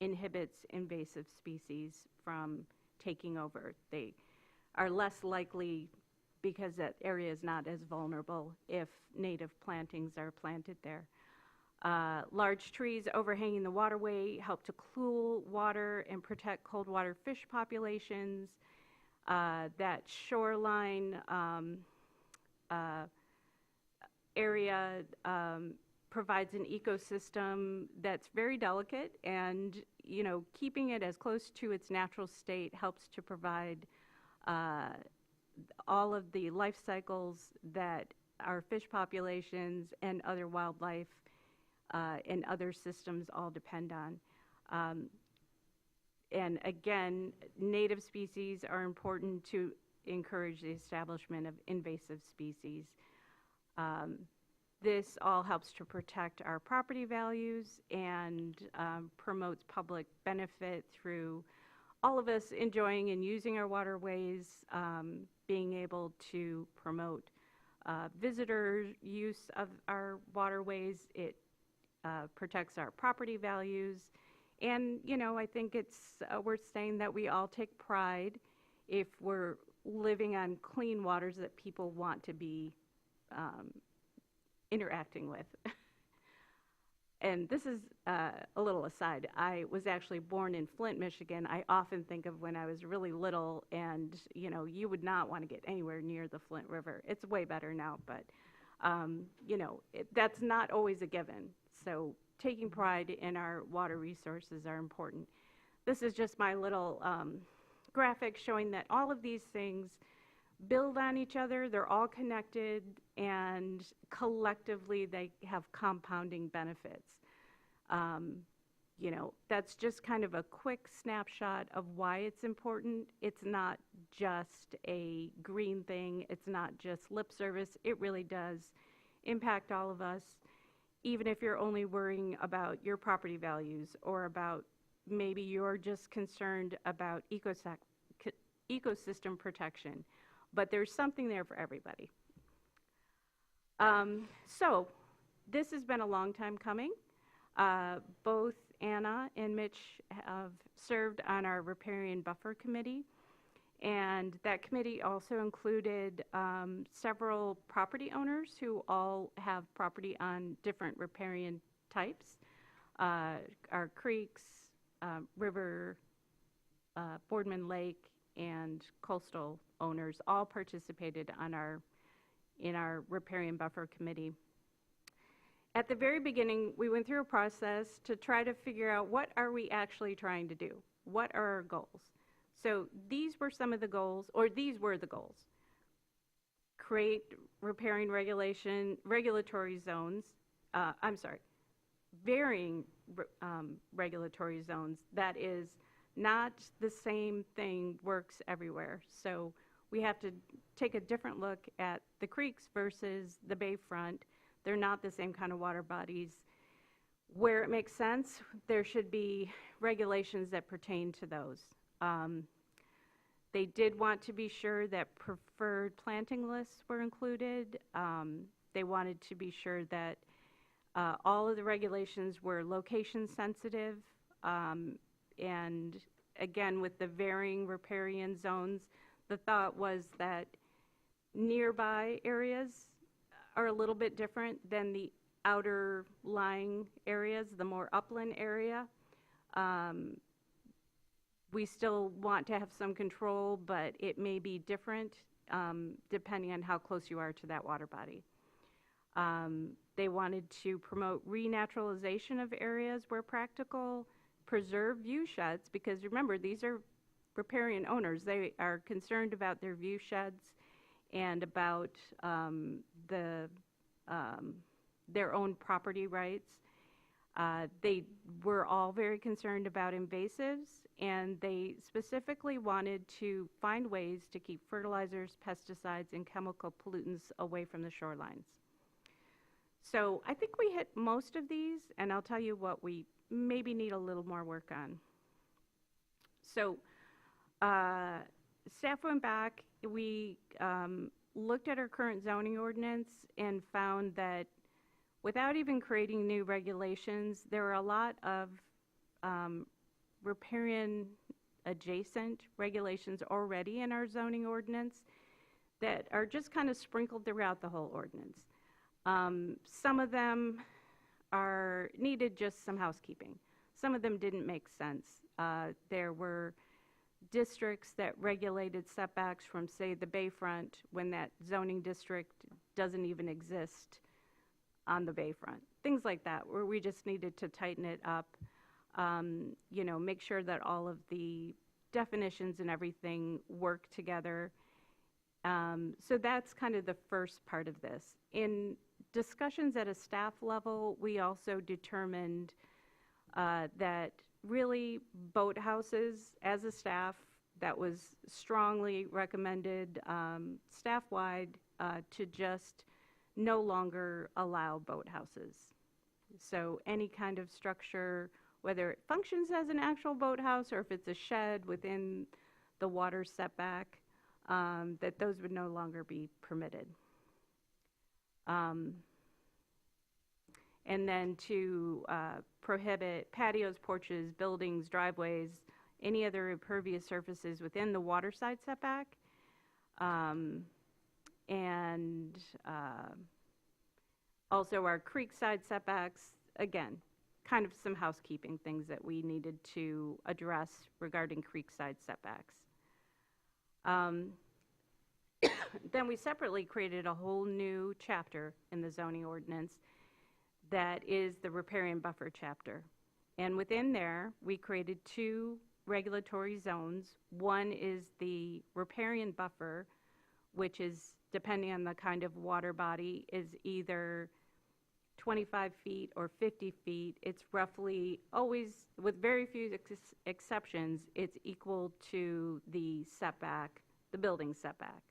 inhibits invasive species from taking over. They are less likely, because that area is not as vulnerable, if native plantings are planted there. Large trees overhanging the waterway help to cool water and protect cold water fish populations. That shoreline area provides an ecosystem that's very delicate, and keeping it as close to its natural state helps to provide all of the life cycles that our fish populations and other wildlife and other systems all depend on. And again, native species are important to encourage the establishment of invasive species. This all helps to protect our property values and promotes public benefit through all of us enjoying and using our waterways, being able to promote visitor use of our waterways. It protects our property values. And, I think it's worth saying that we all take pride if we're living on clean waters that people want to be interacting with. And this is a little aside. I was actually born in Flint, Michigan. I often think of when I was really little, and you would not want to get anywhere near the Flint River. It's way better now, but that's not always a given. So taking pride in our water resources are important. This is just my little graphic showing that all of these things build on each other. They're all connected, and collectively they have compounding benefits. That's just kind of a quick snapshot of why it's important. It's not just a green thing. It's not just lip service. It really does impact all of us, even if you're only worrying about your property values, or about maybe you're just concerned about ecosystem protection. But there's something there for everybody. So this has been a long time coming. Both Anna and Mitch have served on our Riparian Buffer Committee, and that committee also included several property owners who all have property on different riparian types. Our creeks, river, Boardman Lake, and coastal owners all participated in our Riparian Buffer Committee. At the very beginning, we went through a process to try to figure out, what are we actually trying to do? What are our goals? So these were some of the goals, or these were the goals. Create riparian regulatory zones, varying regulatory zones. That is, not the same thing works everywhere. So we have to take a different look at the creeks versus the bayfront. They're not the same kind of water bodies. Where it makes sense, there should be regulations that pertain to those. They did want to be sure that preferred planting lists were included. They wanted to be sure that all of the regulations were location sensitive. And again, with the varying riparian zones, the thought was that nearby areas are a little bit different than the outer lying areas, the more upland area. We still want to have some control, but it may be different depending on how close you are to that water body. They wanted to promote renaturalization of areas where practical, preserve view sheds, because remember, these are riparian owners. They are concerned about their view sheds and about their own property rights. They were all very concerned about invasives, and they specifically wanted to find ways to keep fertilizers, pesticides, and chemical pollutants away from the shorelines. So I think we hit most of these, and I'll tell you what we maybe need a little more work on. So staff went back, we looked at our current zoning ordinance and found that without even creating new regulations, there are a lot of riparian adjacent regulations already in our zoning ordinance that are just kind of sprinkled throughout the whole ordinance. Some of them needed just some housekeeping. Some of them didn't make sense. There were districts that regulated setbacks from, say, the bayfront when that zoning district doesn't even exist on the bayfront. Things like that, where we just needed to tighten it up, make sure that all of the definitions and everything work together. So that's kind of the first part of this. In discussions at a staff level, we also determined that really boathouses, as a staff, that was strongly recommended staff-wide to just no longer allow boathouses. So any kind of structure, whether it functions as an actual boathouse or if it's a shed within the water setback, that those would no longer be permitted. And then to prohibit patios, porches, buildings, driveways, any other impervious surfaces within the waterside setback. And also our creekside setbacks, again, kind of some housekeeping things that we needed to address regarding creekside setbacks. Then we separately created a whole new chapter in the zoning ordinance that is the riparian buffer chapter. And within there, we created two regulatory zones. One is the riparian buffer, which is, depending on the kind of water body, is either 25 feet or 50 feet. It's roughly always, with very few exceptions, it's equal to the setback, the building setback.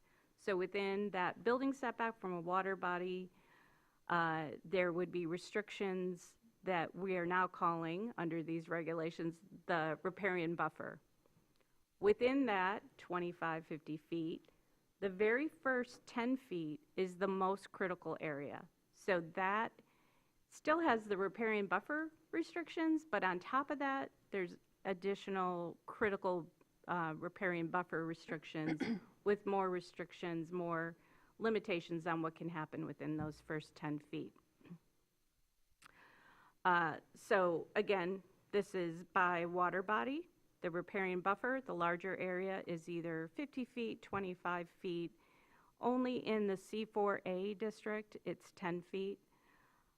So within that building setback from a water body, there would be restrictions that we are now calling, under these regulations, the riparian buffer. Within that 25, 50 feet, the very first 10 feet is the most critical area. So that still has the riparian buffer restrictions, but on top of that, there's additional critical riparian buffer restrictions with more restrictions, more limitations on what can happen within those first 10 feet. So again, this is by water body. The riparian buffer, the larger area, is either 50 feet, 25 feet. Only in the C4A district, it's 10 feet.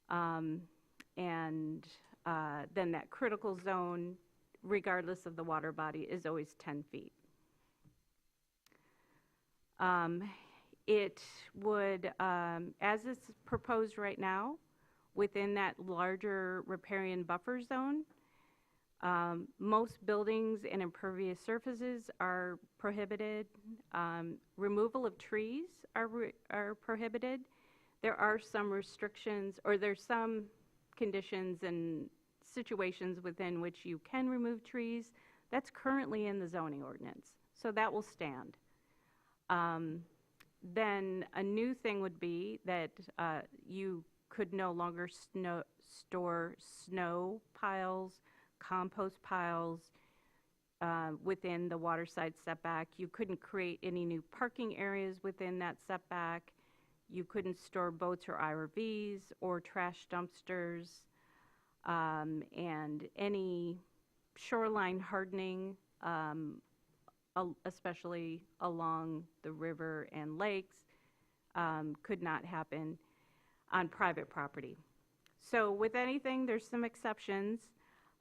And then that critical zone, regardless of the water body, is always 10 feet. It would, as it's proposed right now, within that larger riparian buffer zone, Most buildings and impervious surfaces are prohibited. Removal of trees are prohibited. There are some restrictions, or there's some conditions and situations within which you can remove trees. That's currently in the zoning ordinance, so that will stand. Then a new thing would be that you could no longer store snow piles, compost piles within the waterside setback. You couldn't create any new parking areas within that setback. You couldn't store boats or RVs or trash dumpsters. And any shoreline hardening, especially along the river and lakes, could not happen on private property. So with anything, there's some exceptions.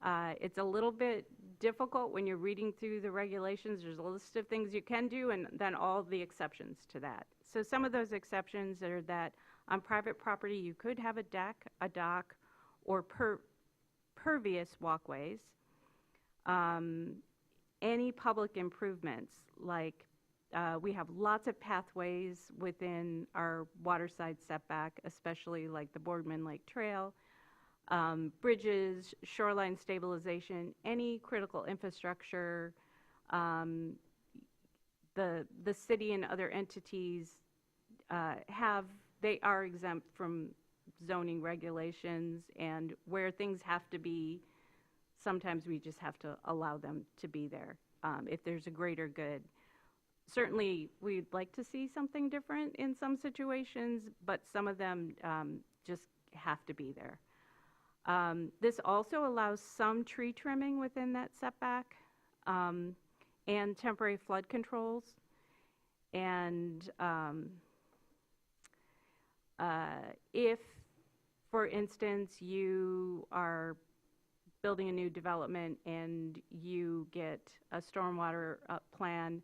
It's a little bit difficult when you're reading through the regulations. There's a list of things you can do and then all the exceptions to that. So some of those exceptions are that on private property you could have a deck, a dock, or pervious walkways. Any public improvements, like we have lots of pathways within our waterside setback, especially like the Boardman Lake Trail, bridges, shoreline stabilization, any critical infrastructure. The city and other entities they are exempt from zoning regulations, and where things have to be, sometimes we just have to allow them to be there if there's a greater good. Certainly, we'd like to see something different in some situations, but some of them just have to be there. This also allows some tree trimming within that setback and temporary flood controls. And if, for instance, you are building a new development and you get a stormwater plan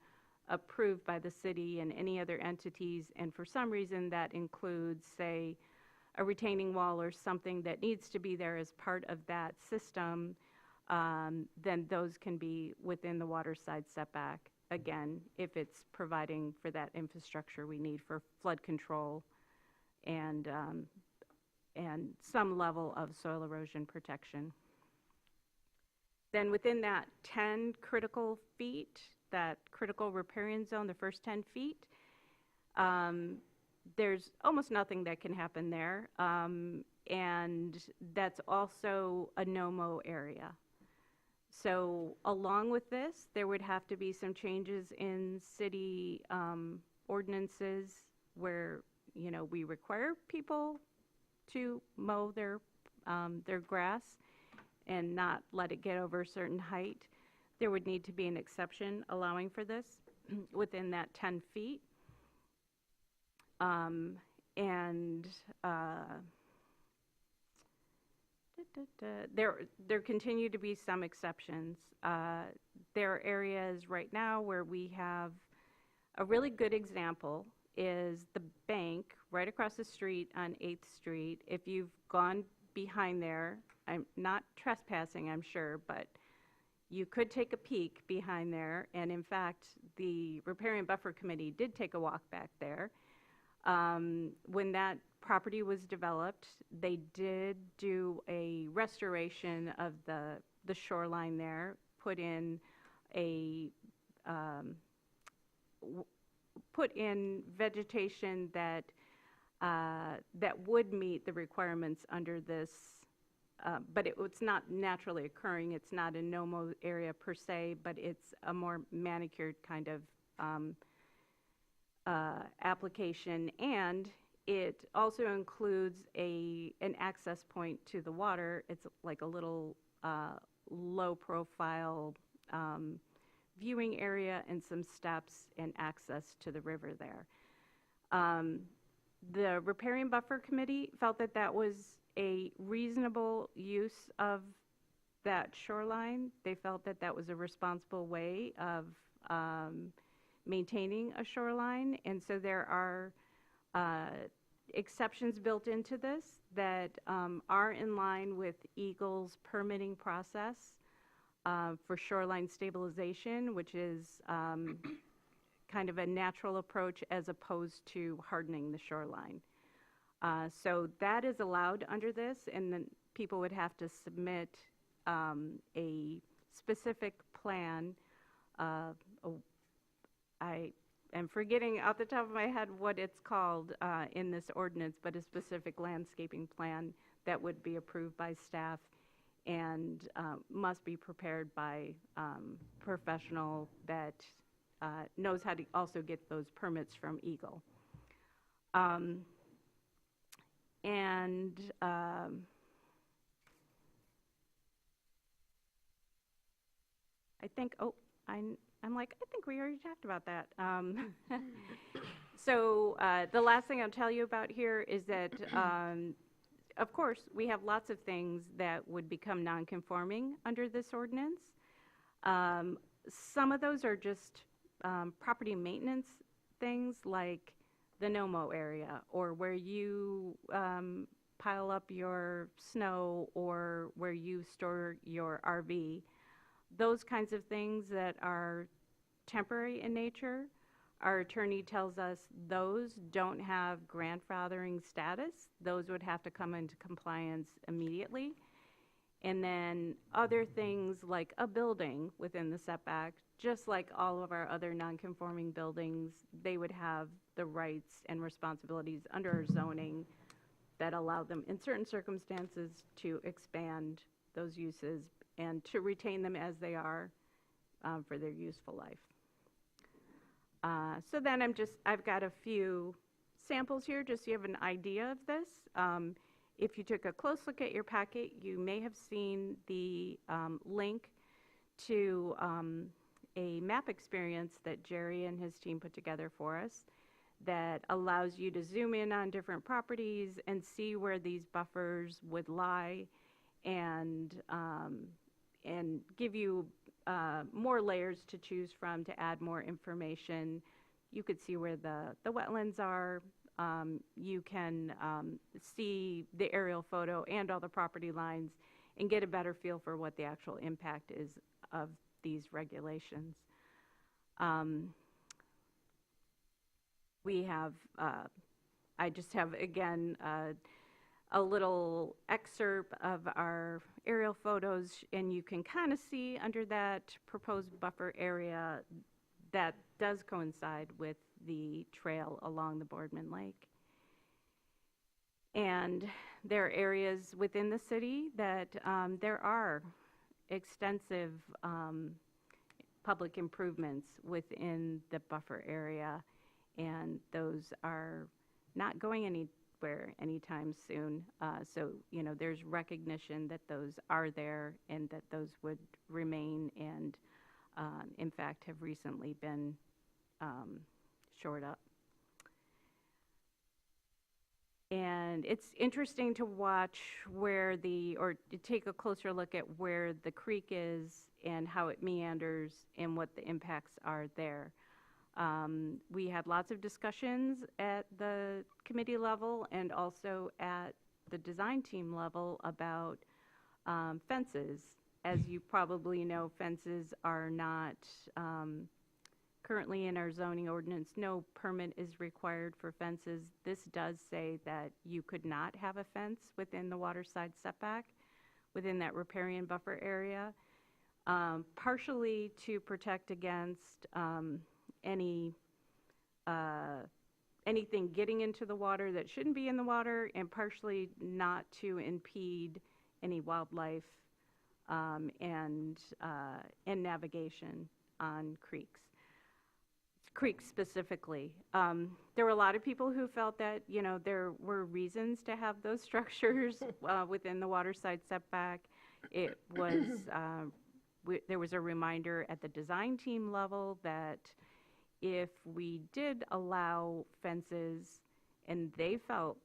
approved by the city and any other entities, and for some reason that includes, say, a retaining wall or something that needs to be there as part of that system, then those can be within the waterside setback, again, if it's providing for that infrastructure we need for flood control and some level of soil erosion protection. Then within that 10 critical feet, that critical riparian zone, the first 10 feet, there's almost nothing that can happen there. And that's also a no-mow area. So along with this, there would have to be some changes in city ordinances where, you know, we require people to mow their grass and not let it get over a certain height. There would need to be an exception allowing for this within that 10 feet. There continue to be some exceptions. There are areas right now where we have a really good example is the bank right across the street on 8th Street. If you've gone behind there, I'm not trespassing, I'm sure, but you could take a peek behind there. And in fact, the Riparian Buffer Committee did take a walk back there. When that property was developed, they did do a restoration of the shoreline there, put in vegetation that would meet the requirements under this, but it's not naturally occurring. It's not a no-mow area per se, but it's a more manicured kind of application, and it also includes an access point to the water. It's like a little low-profile viewing area and some steps and access to the river there. The Riparian Buffer Committee felt that that was a reasonable use of that shoreline. They felt that that was a responsible way of maintaining a shoreline, and so there are exceptions built into this that are in line with Eagle's permitting process. for shoreline stabilization, which is kind of a natural approach as opposed to hardening the shoreline. So that is allowed under this, and then people would have to submit a specific plan. I am forgetting off the top of my head what it's called in this ordinance, but a specific landscaping plan that would be approved by staff and must be prepared by professional that knows how to also get those permits from Eagle. I think, I'm like, I think we already talked about that. So the last thing I'll tell you about here is that, of course, we have lots of things that would become non-conforming under this ordinance. Some of those are just property maintenance things like the no-mow area, or where you pile up your snow, or where you store your RV. Those kinds of things that are temporary in nature, our attorney tells us those don't have grandfathering status. Those would have to come into compliance immediately. And then other things like a building within the setback, just like all of our other non-conforming buildings, they would have the rights and responsibilities under our zoning that allow them in certain circumstances to expand those uses and to retain them as they are for their useful life. So then I've got a few samples here just so you have an idea of this. If you took a close look at your packet, you may have seen the link to a map experience that Jerry and his team put together for us that allows you to zoom in on different properties and see where these buffers would lie, and give you more layers to choose from to add more information. You could see where the wetlands are. You can see the aerial photo and all the property lines and get a better feel for what the actual impact is of these regulations. We have, I just have, again, a little excerpt of our aerial photos, and you can kind of see under that proposed buffer area that does coincide with the trail along the Boardman Lake. And there are areas within the city that there are extensive public improvements within the buffer area, and those are not going anywhere anytime soon. So, you know, there's recognition that those are there and that those would remain, and in fact have recently been shored up. And it's interesting to watch or to take a closer look at where the creek is and how it meanders and what the impacts are there. We had lots of discussions at the committee level and also at the design team level about fences. As you probably know, fences are not currently in our zoning ordinance. No permit is required for fences. This does say that you could not have a fence within the waterside setback within that riparian buffer area, partially to protect against anything getting into the water that shouldn't be in the water, and partially not to impede any wildlife and navigation on creeks specifically. There were a lot of people who felt that, you know, there were reasons to have those structures within the waterside setback. It was there was a reminder at the design team level that if we did allow fences, and they felt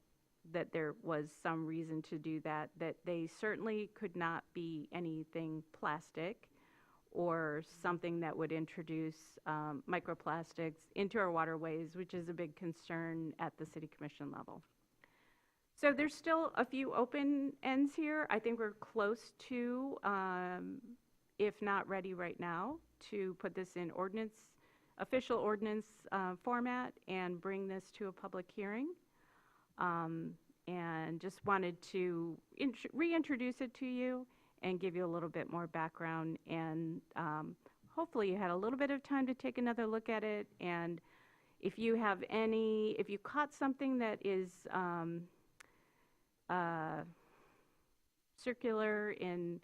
that there was some reason to do that, that they certainly could not be anything plastic or something that would introduce microplastics into our waterways, which is a big concern at the City Commission level. So there's still a few open ends here. I think we're close to if not ready right now, to put this in ordinance, official ordinance format and bring this to a public hearing. And just wanted to reintroduce it to you and give you a little bit more background. And hopefully you had a little bit of time to take another look at it. And if you have any, if you caught something that is circular in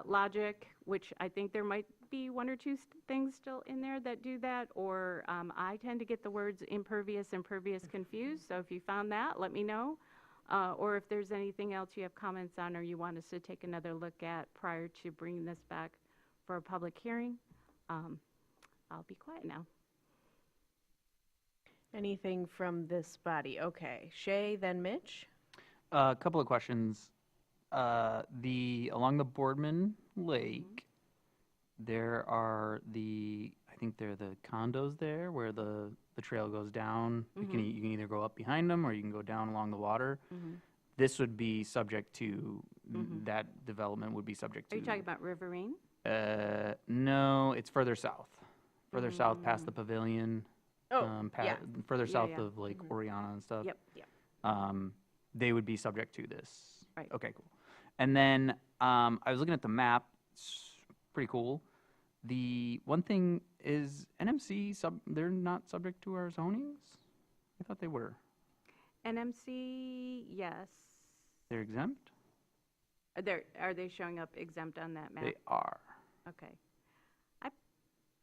logic, which I think there might be one or two things still in there that do that, or I tend to get the words impervious and pervious confused, so if you found that, let me know. Or if there's anything else you have comments on or you want us to take another look at prior to bringing this back for a public hearing, I'll be quiet now. Anything from this body? Okay. Shay, then Mitch? A couple of questions. Along the Boardman Lake, there are I think they're the condos there where the trail goes down. You can either go up behind them or you can go down along the water. This would be subject to, that development would be subject to. Are you talking about Riverine? No, it's further south. Further south past the pavilion. Yeah. Further Yeah, south yeah. of like Oriana and stuff. Yep. They would be subject to this. Right. Okay, cool. And then I was looking at the map. It's pretty cool. The one thing is NMC they're not subject to our zonings? I thought they were. NMC, yes. They're exempt? Are they showing up exempt on that map? They are. Okay.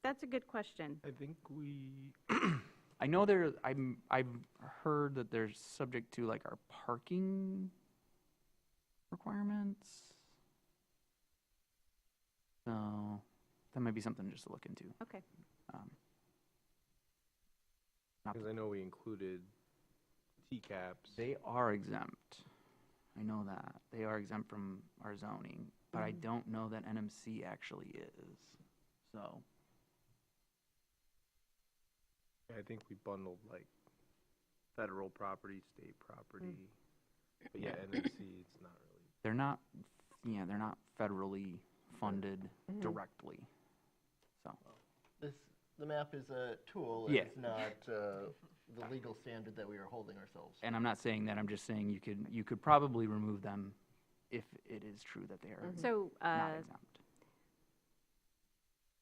That's a good question. I think we, I know I've heard that they're subject to like our parking requirements. So that might be something just to look into. Okay. because I know we included TCAPs. They are exempt. I know that. They are exempt from our zoning, but I don't know that NMC actually is. So, I think we bundled like federal property, state property. But yeah, NMC, it's not really. they're not federally funded directly. So, The map is a tool. Yeah. It's not the legal standard that we are holding ourselves. and I'm not saying that, I'm just saying you could probably remove them if it is true that they are So, not exempt.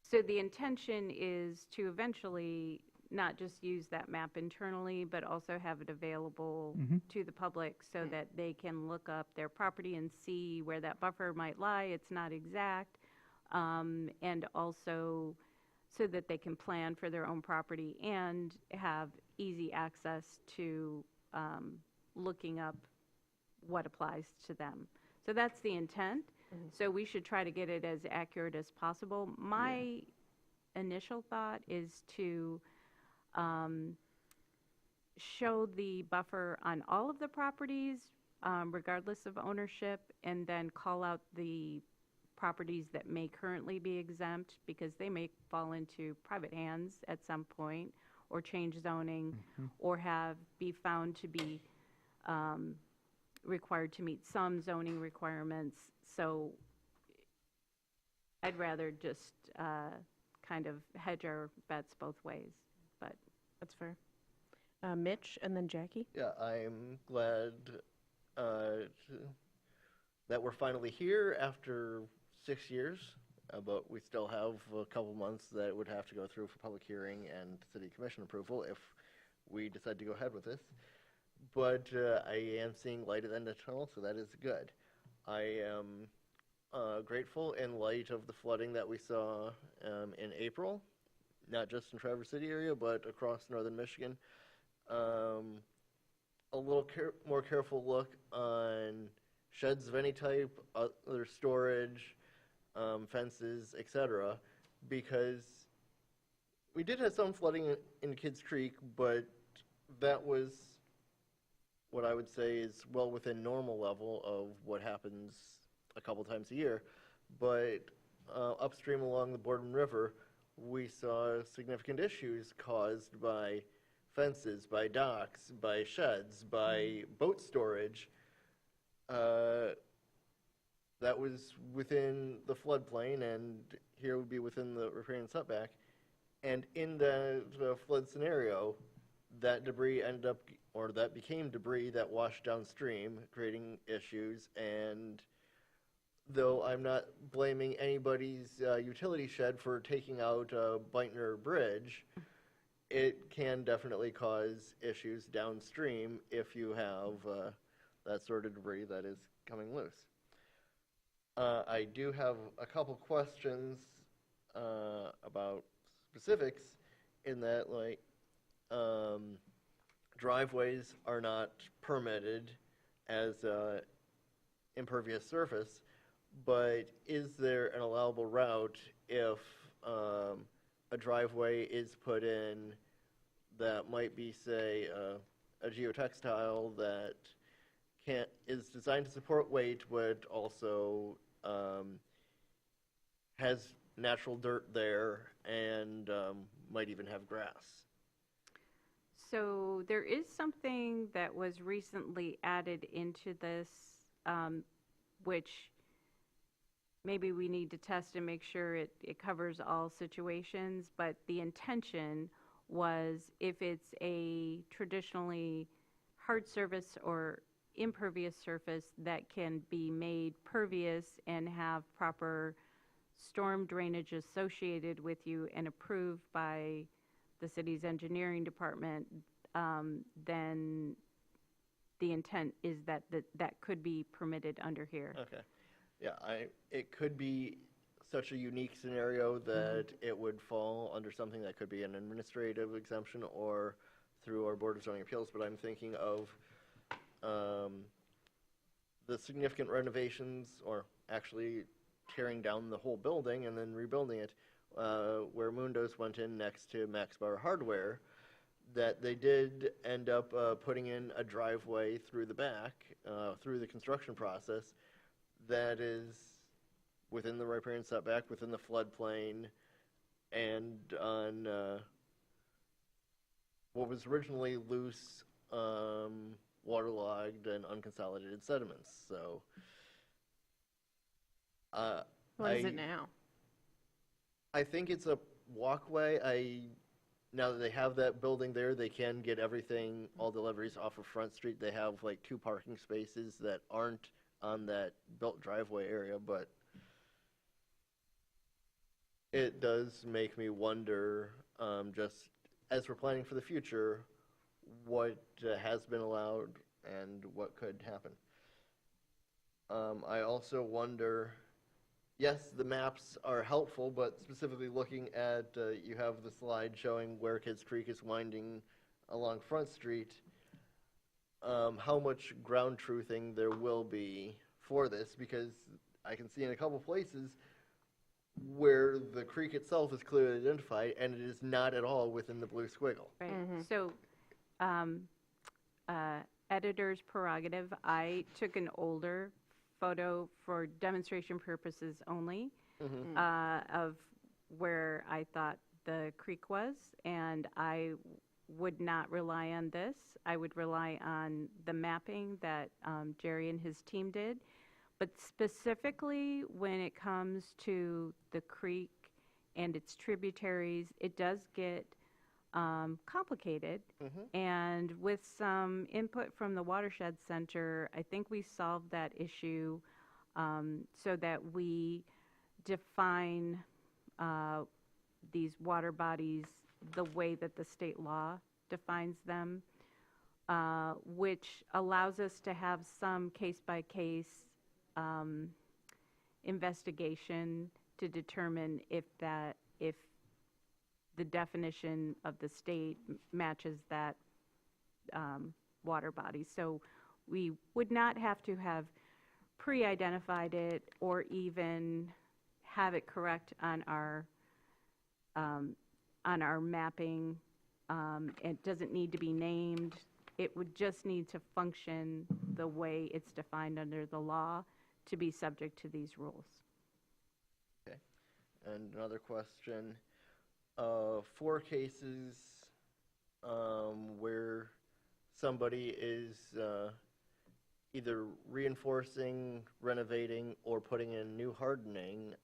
so the intention is to eventually not just use that map internally, but also have it available to the public so that they can look up their property and see where that buffer might lie. It's not exact. And also so that they can plan for their own property and have easy access to looking up what applies to them. So that's the intent. So we should try to get it as accurate as possible. My initial thought is to show the buffer on all of the properties, regardless of ownership, and then call out the properties that may currently be exempt because they may fall into private hands at some point or change zoning or be found to be required to meet some zoning requirements. So I'd rather just kind of hedge our bets both ways, but. That's fair. Mitch, and then Jackie? Yeah, I'm glad that we're finally here after 6 years, but we still have a couple months that would have to go through for public hearing and city commission approval if we decide to go ahead with this. But I am seeing light at the end of the tunnel, so that is good. I am grateful in light of the flooding that we saw in April, not just in Traverse City area, but across northern Michigan. A little more careful look on sheds of any type, other storage, fences, etc., because we did have some flooding in Kids Creek, but that was what I would say is well within normal level of what happens a couple times a year. But upstream along the Boardman River, we saw significant issues caused by fences, by docks, by sheds, by boat storage. that was within the floodplain, and here would be within the riparian setback. And in the flood scenario, that debris ended up, or that became debris that washed downstream, creating issues. And though I'm not blaming anybody's utility shed for taking out Beitner Bridge, it can definitely cause issues downstream if you have that sort of debris that is coming loose. I do have a couple questions about specifics in that, like, driveways are not permitted as impervious surface, but is there an allowable route if a driveway is put in that might be, say, a geotextile that is designed to support weight, but also has natural dirt there and might even have grass? So there is something that was recently added into this, which maybe we need to test and make sure it covers all situations, but the intention was if it's a traditionally hard surface or impervious surface that can be made pervious and have proper storm drainage associated with you and approved by the city's engineering department, then the intent is that that could be permitted under here. Okay. Yeah, it could be such a unique scenario that it would fall under something that could be an administrative exemption or through our Board of Zoning Appeals, but I'm thinking of the significant renovations, or actually tearing down the whole building and then rebuilding it, where Mundos went in next to Max Bar Hardware, that they did end up putting in a driveway through the back, through the construction process, that is within the riparian setback, within the floodplain, and on what was originally loose, waterlogged, and unconsolidated sediments. So, What is it now? I think it's a walkway. Now that they have that building there, they can get everything, all deliveries off of Front Street. They have like 2 parking spaces that aren't on that built driveway area, but it does make me wonder, just as we're planning for the future, what has been allowed and what could happen. I also wonder, yes, the maps are helpful, but specifically looking at, you have the slide showing where Kids Creek is winding along Front Street, how much ground truthing there will be for this, because I can see in a couple places where the creek itself is clearly identified, and it is not at all within the blue squiggle. Right. So, editor's prerogative, I took an older photo for demonstration purposes only of where I thought the creek was, and I would not rely on this. I would rely on the mapping that Jerry and his team did. But specifically when it comes to the creek and its tributaries, it does get complicated. And with some input from the Watershed Center, I think we solved that issue so that we define these water bodies the way that the state law defines them, which allows us to have some case-by-case investigation to determine if the definition of the state matches that water body. So we would not have to have pre-identified it or even have it correct on our mapping. It doesn't need to be named. It would just need to function the way it's defined under the law to be subject to these rules. Okay. And another question, 4 cases where somebody is either reinforcing, renovating, or putting in new hardening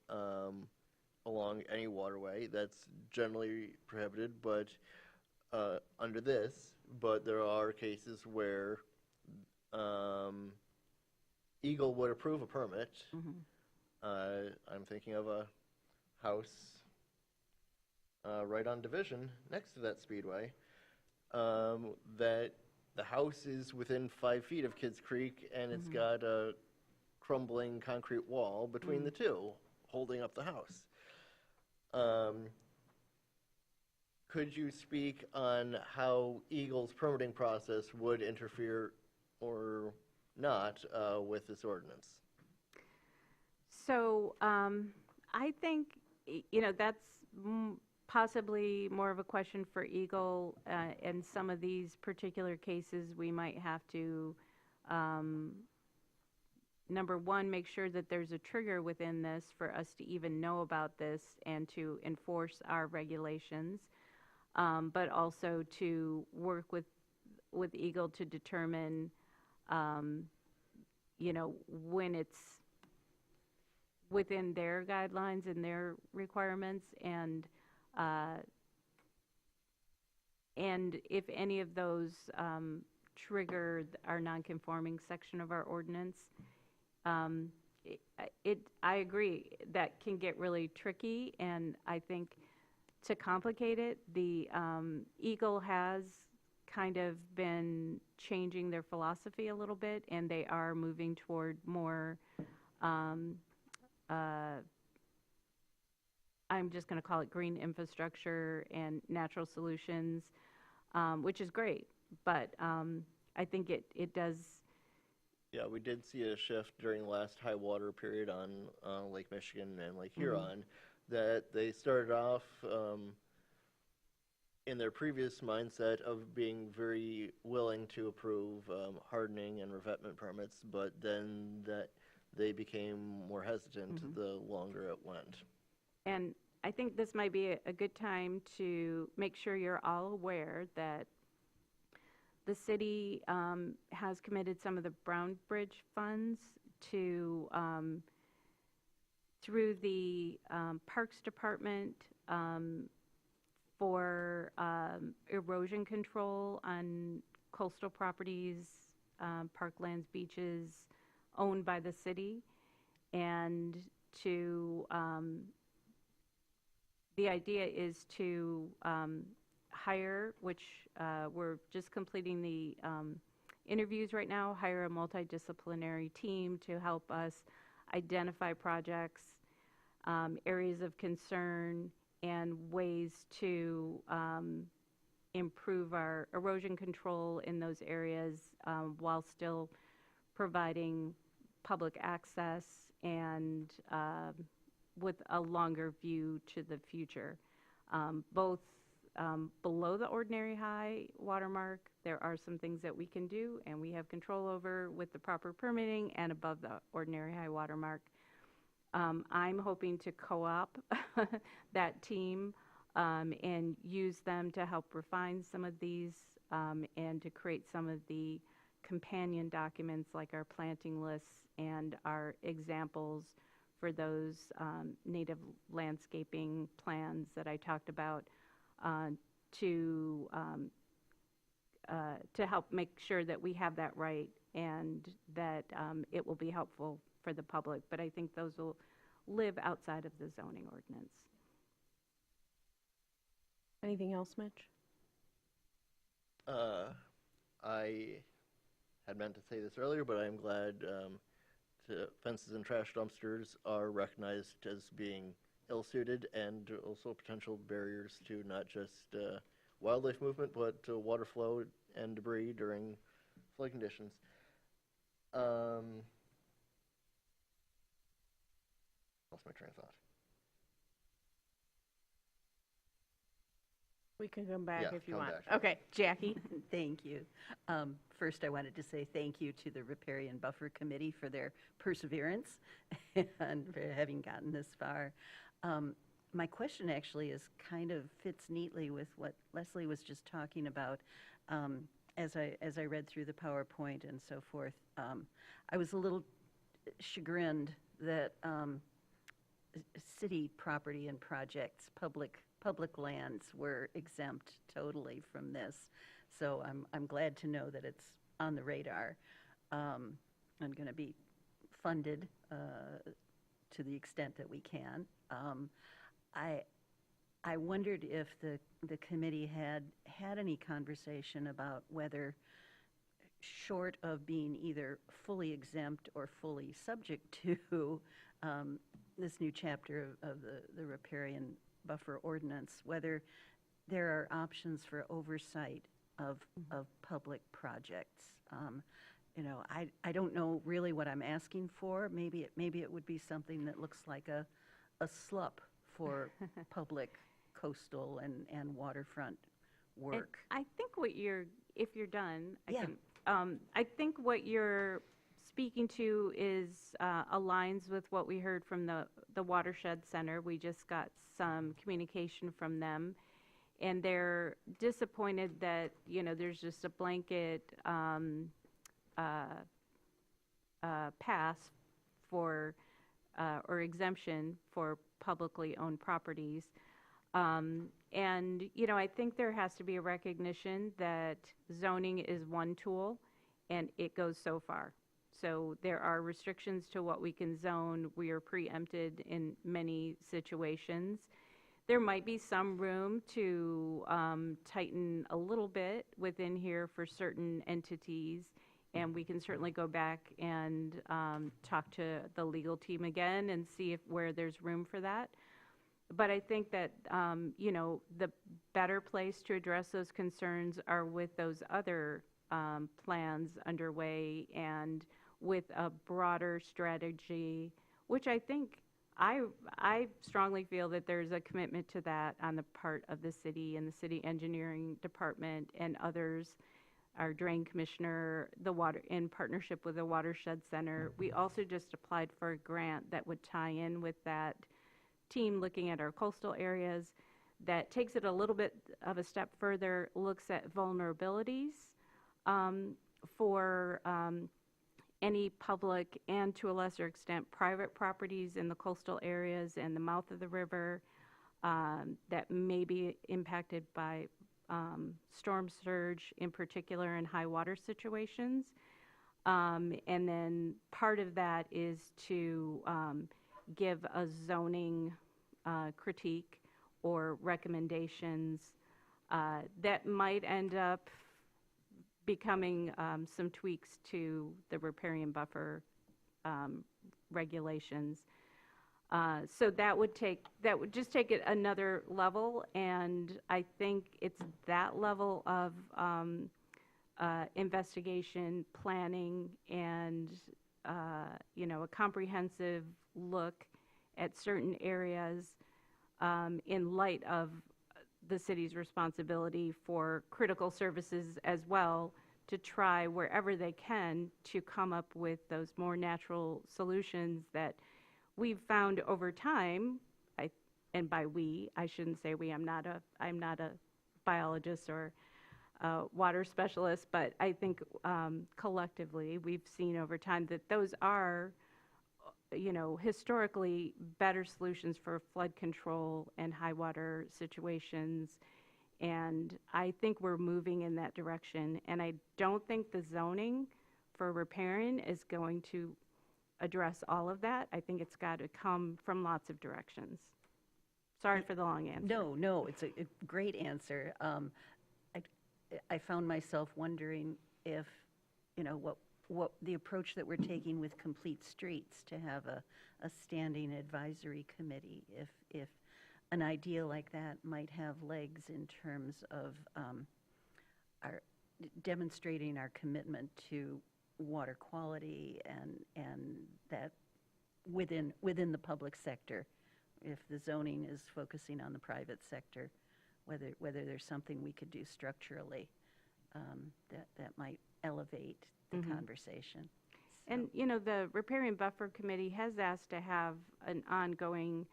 along any waterway. That's generally prohibited, but under this. But there are cases where Eagle would approve a permit. I'm thinking of a house right on Division next to that speedway that the house is within 5 feet of Kids Creek, and it's got a crumbling concrete wall between the two, holding up the house. Could you speak on how Eagle's permitting process would interfere or not with this ordinance? So I think, that's possibly more of a question for Eagle. In some of these particular cases, we might have to, number one, make sure that there's a trigger within this for us to even know about this and to enforce our regulations, but also to work with Eagle to determine, when it's within their guidelines and their requirements, and if any of those trigger our nonconforming section of our ordinance. I agree, that can get really tricky, and I think to complicate it, the Eagle has kind of been changing their philosophy a little bit, and they are moving toward more I'm just going to call it green infrastructure and natural solutions, which is great. But I think it does. Yeah, we did see a shift during the last high water period on Lake Michigan and Lake Huron, that they started off in their previous mindset of being very willing to approve hardening and revetment permits, but then that they became more hesitant the longer it went. And I think this might be a good time to make sure you're all aware that the city has committed some of the Brown Bridge funds to, through the Parks Department, for erosion control on coastal properties, parklands, beaches owned by the city, and to the idea is to hire, which we're just completing the interviews right now, hire a multidisciplinary team to help us identify projects, areas of concern, and ways to improve our erosion control in those areas while still providing public access and with a longer view to the future. Both below the ordinary high watermark, there are some things that we can do and we have control over with the proper permitting, and above the ordinary high watermark. I'm hoping to co-op that team and use them to help refine some of these and to create some of the companion documents like our planting lists and our examples for those native landscaping plans that I talked about to help make sure that we have that right and that it will be helpful for the public. But I think those will live outside of the zoning ordinance. Anything else, Mitch? I had meant to say this earlier, but I'm glad fences and trash dumpsters are recognized as being ill-suited and also potential barriers to not just wildlife movement, but water flow and debris during flood conditions. Lost my train of thought. We can come back Yeah, if you come want. back, sure. Okay, Jackie. Thank you. First, I wanted to say thank you to the Riparian Buffer Committee for their perseverance and for having gotten this far. My question actually is kind of fits neatly with what Leslie was just talking about. as I read through the PowerPoint and so forth, I was a little chagrined that city property and projects, public lands were exempt totally from this. So I'm glad to know that it's on the radar and going to be funded to the extent that we can. I wondered if the committee had any conversation about whether, short of being either fully exempt or fully subject to this new chapter of the riparian buffer ordinance, whether there are options for oversight of public projects. I don't know really what I'm asking for. Maybe it would be something that looks like a SLUP for public coastal and waterfront work. I think if you're done, Yeah. I think what you're speaking to is aligns with what we heard from the Watershed Center. We just got some communication from them, and they're disappointed that, there's just a blanket pass for or exemption for publicly owned properties. I think there has to be a recognition that zoning is one tool and it goes so far. So there are restrictions to what we can zone. We are preempted in many situations. There might be some room to tighten a little bit within here for certain entities, and we can certainly go back and talk to the legal team again and see where there's room for that. But I think that, the better place to address those concerns are with those other plans underway and with a broader strategy, which I think I strongly feel that there's a commitment to that on the part of the city and the city engineering department and others, our drain commissioner, in partnership with the Watershed Center. We also just applied for a grant that would tie in with that team looking at our coastal areas, that takes it a little bit of a step further, looks at vulnerabilities for any public and, to a lesser extent, private properties in the coastal areas and the mouth of the river that may be impacted by storm surge, in particular in high water situations. And then part of that is to give a zoning critique or recommendations that might end up becoming some tweaks to the riparian buffer regulations. So that would just take it another level, and I think it's that level of investigation, planning, and a comprehensive look at certain areas in light of the city's responsibility for critical services as well, to try wherever they can to come up with those more natural solutions that we've found over time. And by we, I shouldn't say we, I'm not a biologist or water specialist, but I think collectively we've seen over time that those are historically better solutions for flood control and high water situations. And I think we're moving in that direction. And I don't think the zoning for riparian is going to address all of that. I think it's got to come from lots of directions. Sorry for the long answer. No, it's a great answer. I found myself wondering if, what the approach that we're taking with Complete Streets, to have a standing advisory committee, if an idea like that might have legs in terms of our demonstrating our commitment to water quality and that within the public sector, if the zoning is focusing on the private sector, whether there's something we could do structurally that might elevate the conversation. So. And, the Riparian Buffer Committee has asked to have an ongoing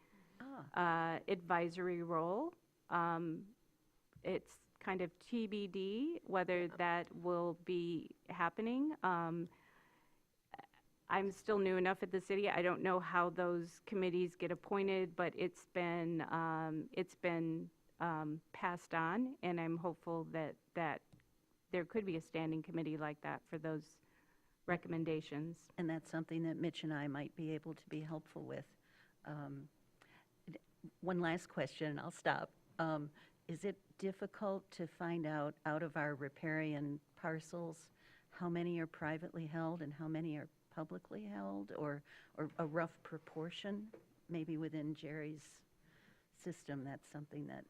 advisory role. It's kind of TBD whether that will be happening. I'm still new enough at the city. I don't know how those committees get appointed, but it's been passed on, and I'm hopeful that there could be a standing committee like that for those recommendations. And that's something that Mitch and I might be able to be helpful with. One last question, and I'll stop. Is it difficult to find out of our riparian parcels, how many are privately held and how many are publicly held, or a rough proportion? Maybe within Jerry's system, that's something that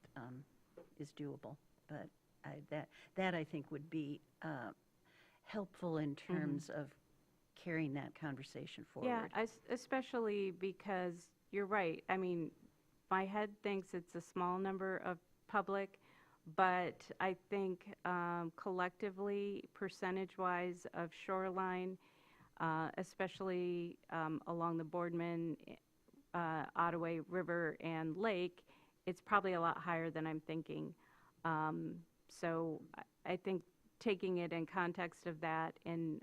is doable. But that I think would be helpful in terms of carrying that conversation forward. Yeah, especially because you're right. I mean, my head thinks it's a small number of public, but I think collectively, percentage-wise of shoreline, especially along the Boardman, Ottaway River and Lake, it's probably a lot higher than I'm thinking. So I think taking it in context of that, and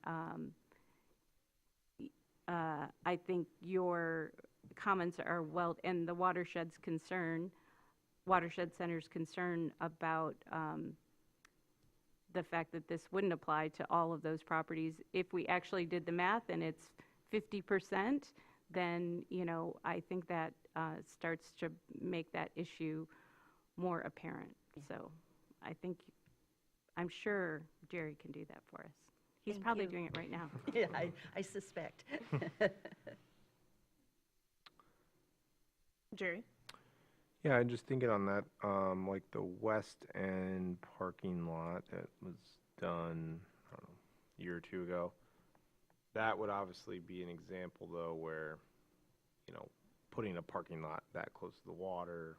I think your comments are well, and the Watershed Center's concern about the fact that this wouldn't apply to all of those properties. If we actually did the math and it's 50%, then, I think that starts to make that issue more apparent. So I'm sure Jerry can do that for us. He's Thank probably you. doing it right now. Yeah, I suspect. Jerry? Yeah, I'm just thinking on that, like the West End parking lot that was done, I don't know, a year or two ago. That would obviously be an example, though, where, putting a parking lot that close to the water,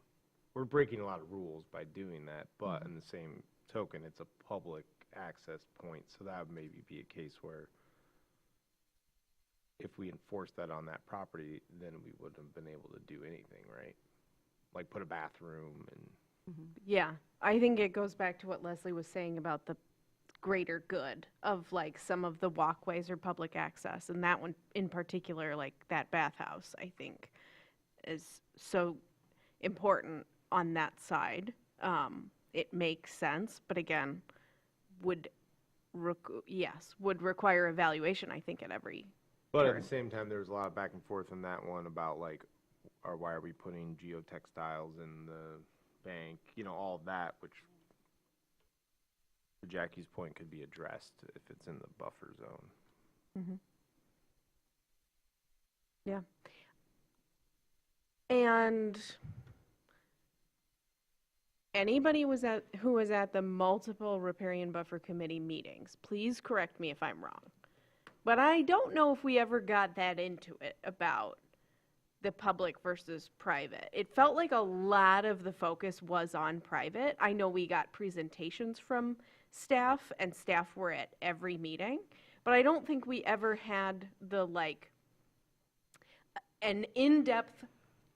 we're breaking a lot of rules by doing that, but in the same token, it's a public access point, so that would maybe be a case where if we enforced that on that property, then we wouldn't have been able to do anything, right? Like put a bathroom and... Yeah, I think it goes back to what Leslie was saying about the greater good of like some of the walkways or public access, and that one in particular, like that bathhouse, I think is so important on that side. It makes sense, but again, would require evaluation, I think, at every But turn. at the same time, there was a lot of back and forth in that one about like, or why are we putting geotextiles in the bank? All of that, which to Jackie's point could be addressed if it's in the buffer zone. Yeah. And anybody who was at the multiple riparian buffer committee meetings, please correct me if I'm wrong. But I don't know if we ever got that into it about the public versus private. It felt like a lot of the focus was on private. I know we got presentations from staff, and staff were at every meeting, but I don't think we ever had an in-depth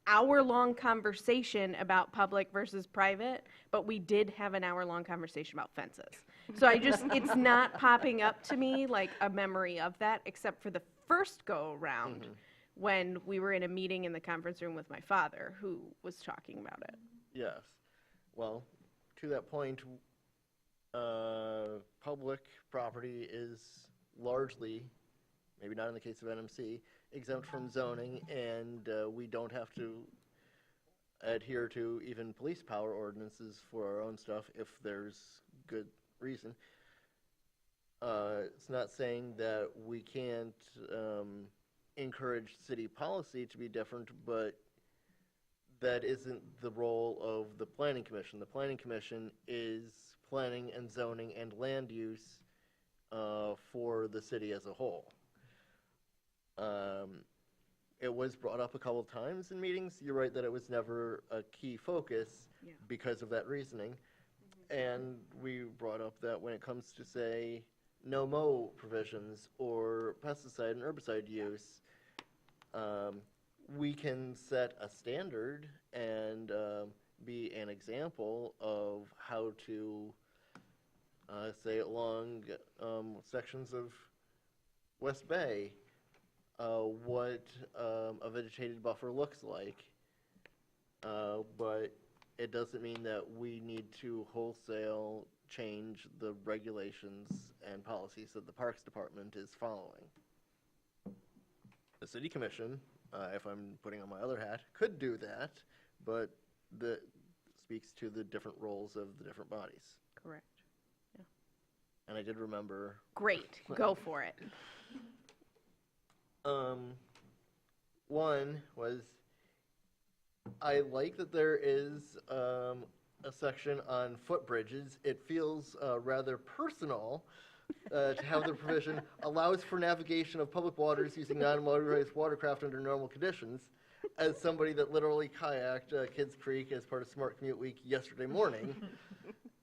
hour-long conversation about public versus private, but we did have an hour-long conversation about fences. So it's not popping up to me like a memory of that, except for the first go-around when we were in a meeting in the conference room with my father, who was talking about it. Yes. Well, to that point, public property is largely, maybe not in the case of NMC, exempt from zoning, and we don't have to adhere to even police power ordinances for our own stuff if there's good reason. It's not saying that we can't encourage city policy to be different, but that isn't the role of the Planning Commission. The Planning Commission is planning and zoning and land use for the city as a whole. It was brought up a couple of times in meetings. You're right that it was never a key focus because of that reasoning. And we brought up that when it comes to, say, no mow provisions or pesticide and herbicide use, we can set a standard and be an example of how to, say, along sections of West Bay, what a vegetated buffer looks like. But it doesn't mean that we need to wholesale change the regulations and policies that the Parks Department is following. The City Commission, if I'm putting on my other hat, could do that, but that speaks to the different roles of the different bodies. Correct. And I did remember. Great, go for it. One was, I like that there is a section on footbridges. It feels rather personal to have the provision allows for navigation of public waters using non-motorized watercraft under normal conditions. As somebody that literally kayaked Kids Creek as part of Smart Commute Week yesterday morning,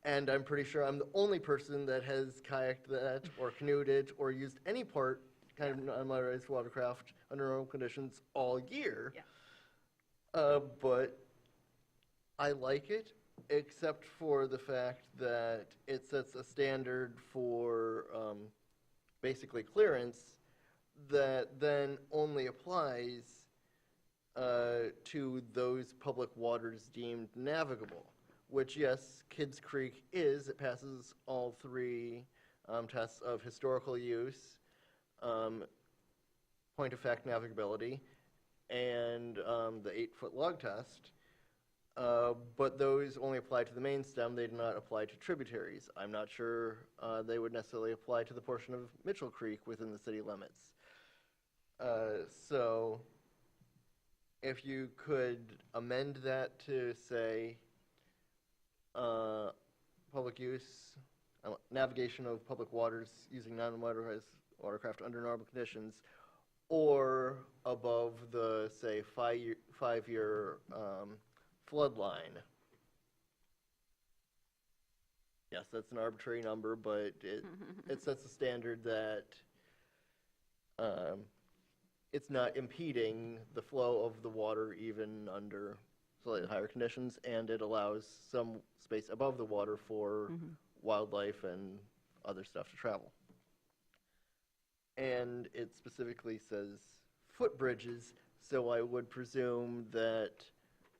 and I'm pretty sure I'm the only person that has kayaked that or canoed it or used any part kind of non-motorized watercraft under normal conditions all year. Yeah. But I like it, except for the fact that it sets a standard for basically clearance that then only applies to those public waters deemed navigable, which, yes, Kids Creek is. It passes all three tests of historical use, point of fact navigability, and the 8-foot log test. But those only apply to the main stem. They do not apply to tributaries. I'm not sure they would necessarily apply to the portion of Mitchell Creek within the city limits. So if you could amend that to say public use, navigation of public waters using non-motorized watercraft under normal conditions, or above the, say, five-year flood line. Yes, that's an arbitrary number, but it sets a standard that it's not impeding the flow of the water even under slightly higher conditions, and it allows some space above the water for wildlife and other stuff to travel. And it specifically says footbridges, so I would presume that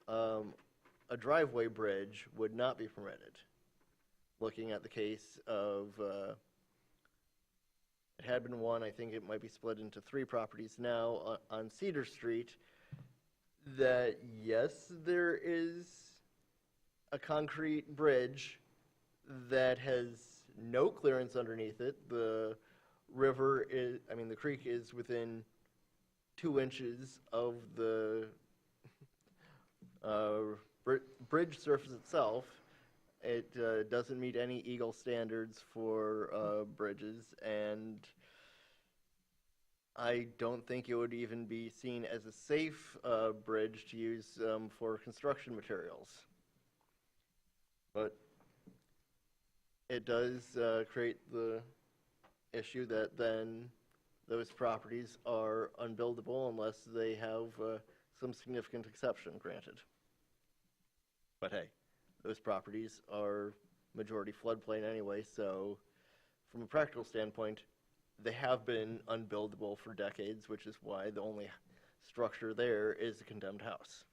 a driveway bridge would not be permitted. Looking at the case of, it had been one, I think it might be split into 3 properties now on Cedar Street, that yes, there is a concrete bridge that has no clearance underneath it. The river is, the creek is within 2 inches of the bridge surface itself. It doesn't meet any Eagle standards for bridges, and I don't think it would even be seen as a safe bridge to use for construction materials. But it does create the issue that then those properties are unbuildable unless they have some significant exception granted. But hey, those properties are majority floodplain anyway, so from a practical standpoint, they have been unbuildable for decades, which is why the only structure there is a condemned house.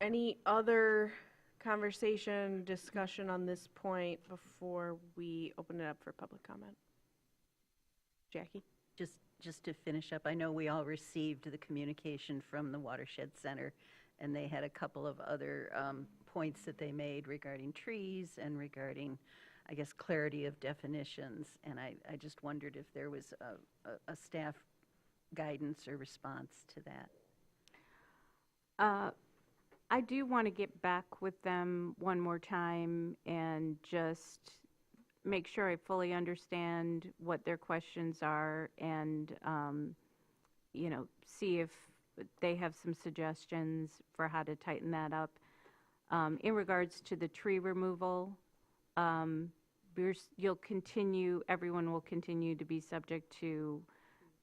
Any other conversation, discussion on this point before we open it up for public comment? Jackie? Just to finish up, I know we all received the communication from the Watershed Center, and they had a couple of other points that they made regarding trees and regarding, I guess, clarity of definitions. And I just wondered if there was a staff guidance or response to that. I do want to get back with them one more time and just make sure I fully understand what their questions are and, see if they have some suggestions for how to tighten that up. In regards to the tree removal, everyone will continue to be subject to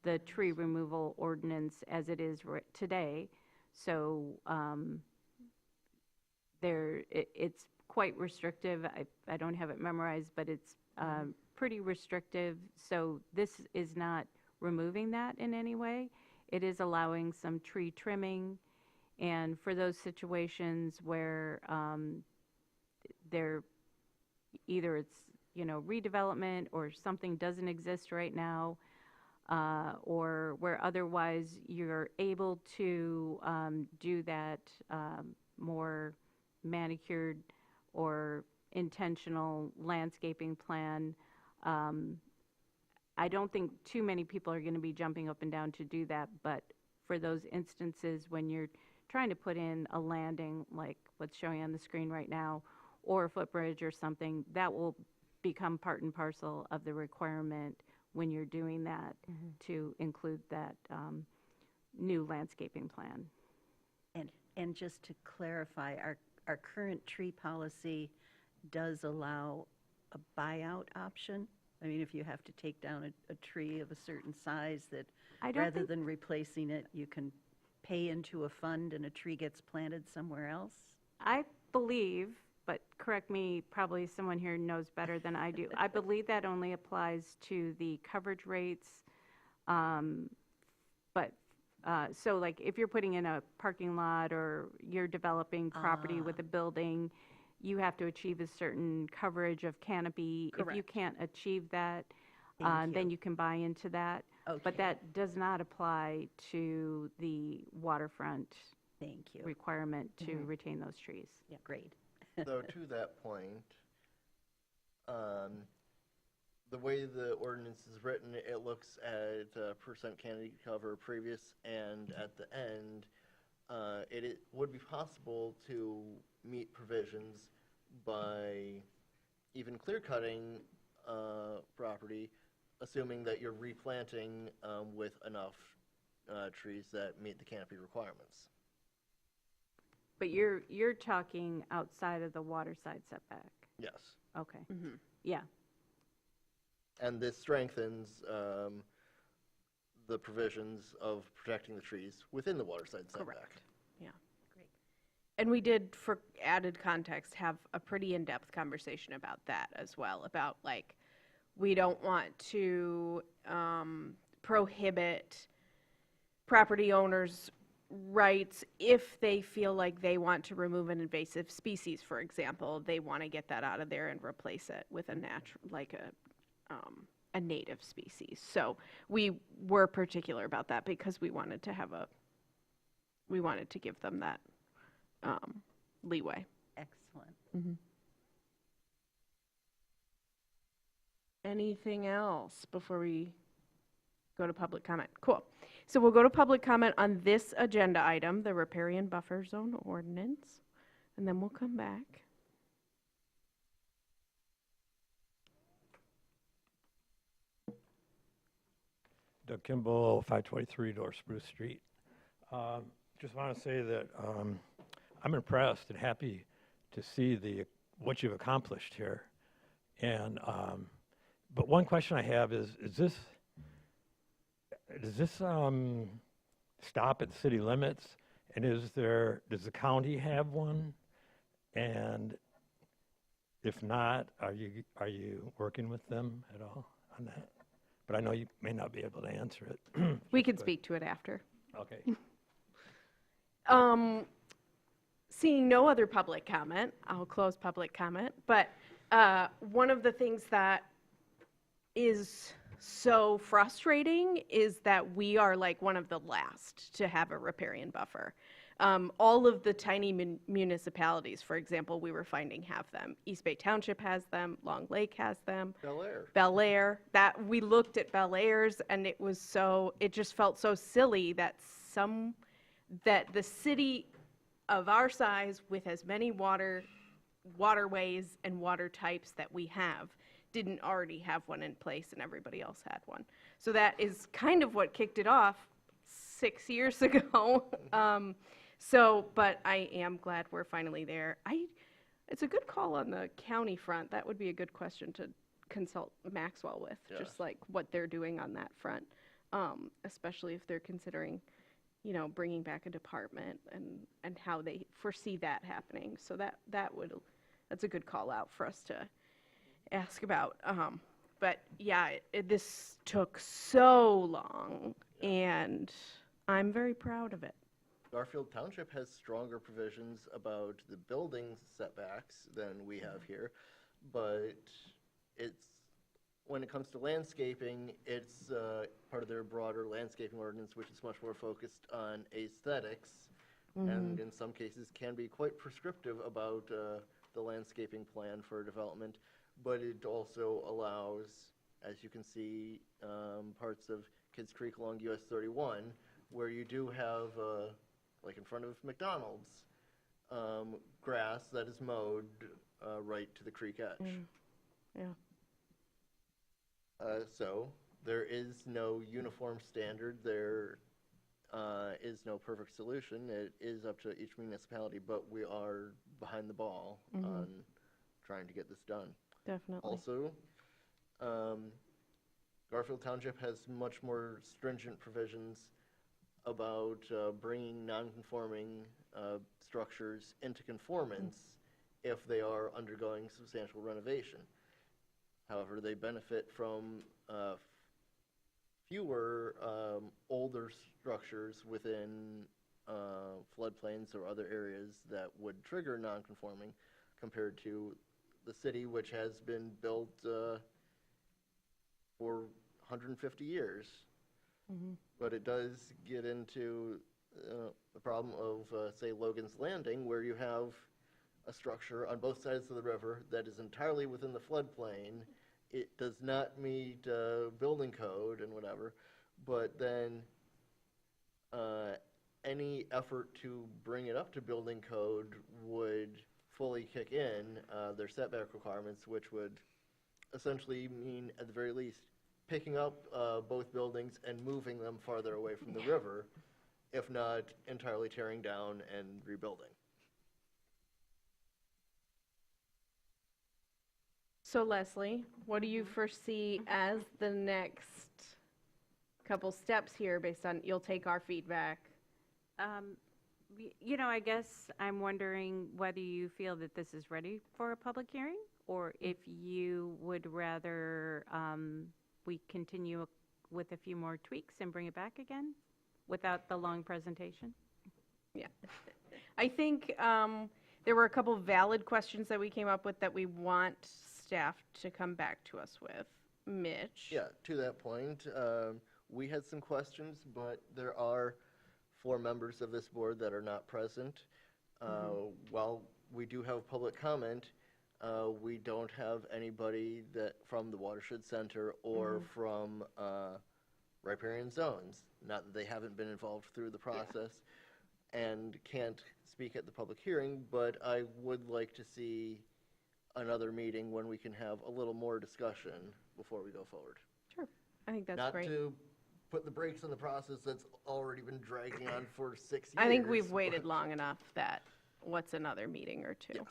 the tree removal ordinance as it is today. So it's quite restrictive. I don't have it memorized, but it's pretty restrictive. So this is not removing that in any way. It is allowing some tree trimming, and for those situations where either it's redevelopment or something doesn't exist right now, or where otherwise you're able to do that more manicured or intentional landscaping plan. I don't think too many people are going to be jumping up and down to do that, but for those instances when you're trying to put in a landing like what's showing on the screen right now, or a footbridge or something, that will become part and parcel of the requirement when you're doing that, to include that new landscaping plan. And just to clarify, our current tree policy does allow a buyout option? I mean, if you have to take down a tree of a certain size, that rather than replacing it, you can pay into a fund and a tree gets planted somewhere else? I believe, but correct me, probably someone here knows better than I do. I believe that only applies to the coverage rates. So like if you're putting in a parking lot or you're developing property with a building, you have to achieve a certain coverage of canopy. If you can't achieve that, then you can buy into that. Okay. But that does not apply to the waterfront requirement to retain those trees. Yeah, great. So to that point, the way the ordinance is written, it looks at percent canopy cover previous, and at the end, it would be possible to meet provisions by even clear cutting property, assuming that you're replanting with enough trees that meet the canopy requirements. But you're talking outside of the water side setback. Yes. Okay. Yeah. And this strengthens the provisions of protecting the trees within the waterside setback. Correct. Yeah. Great. And we did, for added context, have a pretty in-depth conversation about that as well, about like, we don't want to prohibit property owners' rights if they feel like they want to remove an invasive species, for example. They want to get that out of there and replace it with a natural, like a native species. So we were particular about that because we wanted to have we wanted to give them that leeway. Excellent. Anything else before we go to public comment? Cool. So we'll go to public comment on this agenda item, the riparian buffer zone ordinance, and then we'll come back. Doug Kimball, 523 North Spruce Street. Just want to say that I'm impressed and happy to see what you've accomplished here. And but one question I have is does this stop at city limits? And does the county have one? And if not, are you working with them at all on that? But I know you may not be able to answer it. We can speak to it after. Okay. Seeing no other public comment, I'll close public comment. But one of the things that is so frustrating is that we are like one of the last to have a riparian buffer. All of the tiny municipalities, for example, we were finding have them. East Bay Township has them, Long Lake has them. Bel Air. That we looked at Bel Air's, and it just felt so silly that the city of our size with as many waterways and water types that we have didn't already have one in place, and everybody else had one. So that is kind of what kicked it off 6 years ago. But I am glad we're finally there. It's a good call on the county front. That would be a good question to consult Maxwell with, just like what they're doing on that front. especially if they're considering, you know, bringing back a department and how they foresee that happening. So that's a good call out for us to ask about. But yeah, this took so long, and I'm very proud of it. Garfield Township has stronger provisions about the building setbacks than we have here, but when it comes to landscaping, it's part of their broader landscaping ordinance, which is much more focused on aesthetics, and in some cases can be quite prescriptive about the landscaping plan for development, but it also allows, as you can see, parts of Kids Creek along US 31, where you do have, like in front of McDonald's, grass that is mowed right to the creek edge. Yeah. So there is no uniform standard. There is no perfect solution. It is up to each municipality, but we are behind the ball on trying to get this done. Definitely. Also, Garfield Township has much more stringent provisions about bringing non-conforming structures into conformance if they are undergoing substantial renovation. However, they benefit from fewer older structures within floodplains or other areas that would trigger non-conforming compared to the city, which has been built for 150 years. But it does get into the problem of, say, Logan's Landing, where you have a structure on both sides of the river that is entirely within the floodplain. It does not meet building code and whatever, but then any effort to bring it up to building code would fully kick in their setback requirements, which would essentially mean, at the very least, picking up both buildings and moving them farther away from the river, if not entirely tearing down and rebuilding. So Leslie, what do you foresee as the next couple steps here based on, you'll take our feedback? You know, I guess I'm wondering whether you feel that this is ready for a public hearing, or if you would rather we continue with a few more tweaks and bring it back again without the long presentation? Yeah. I think there were a couple valid questions that we came up with that we want staff to come back to us with. Mitch? Yeah, to that point, we had some questions, but there are 4 members of this board that are not present. While we do have public comment, we don't have anybody that from the Watershed Center or from riparian zones. Not that they haven't been involved through the process and can't speak at the public hearing, but I would like to see another meeting when we can have a little more discussion before we go forward. Sure. I think that's Not great. to put the brakes on the process that's already been dragging on for 6 years. I think we've waited long enough that what's another meeting or two? Yes.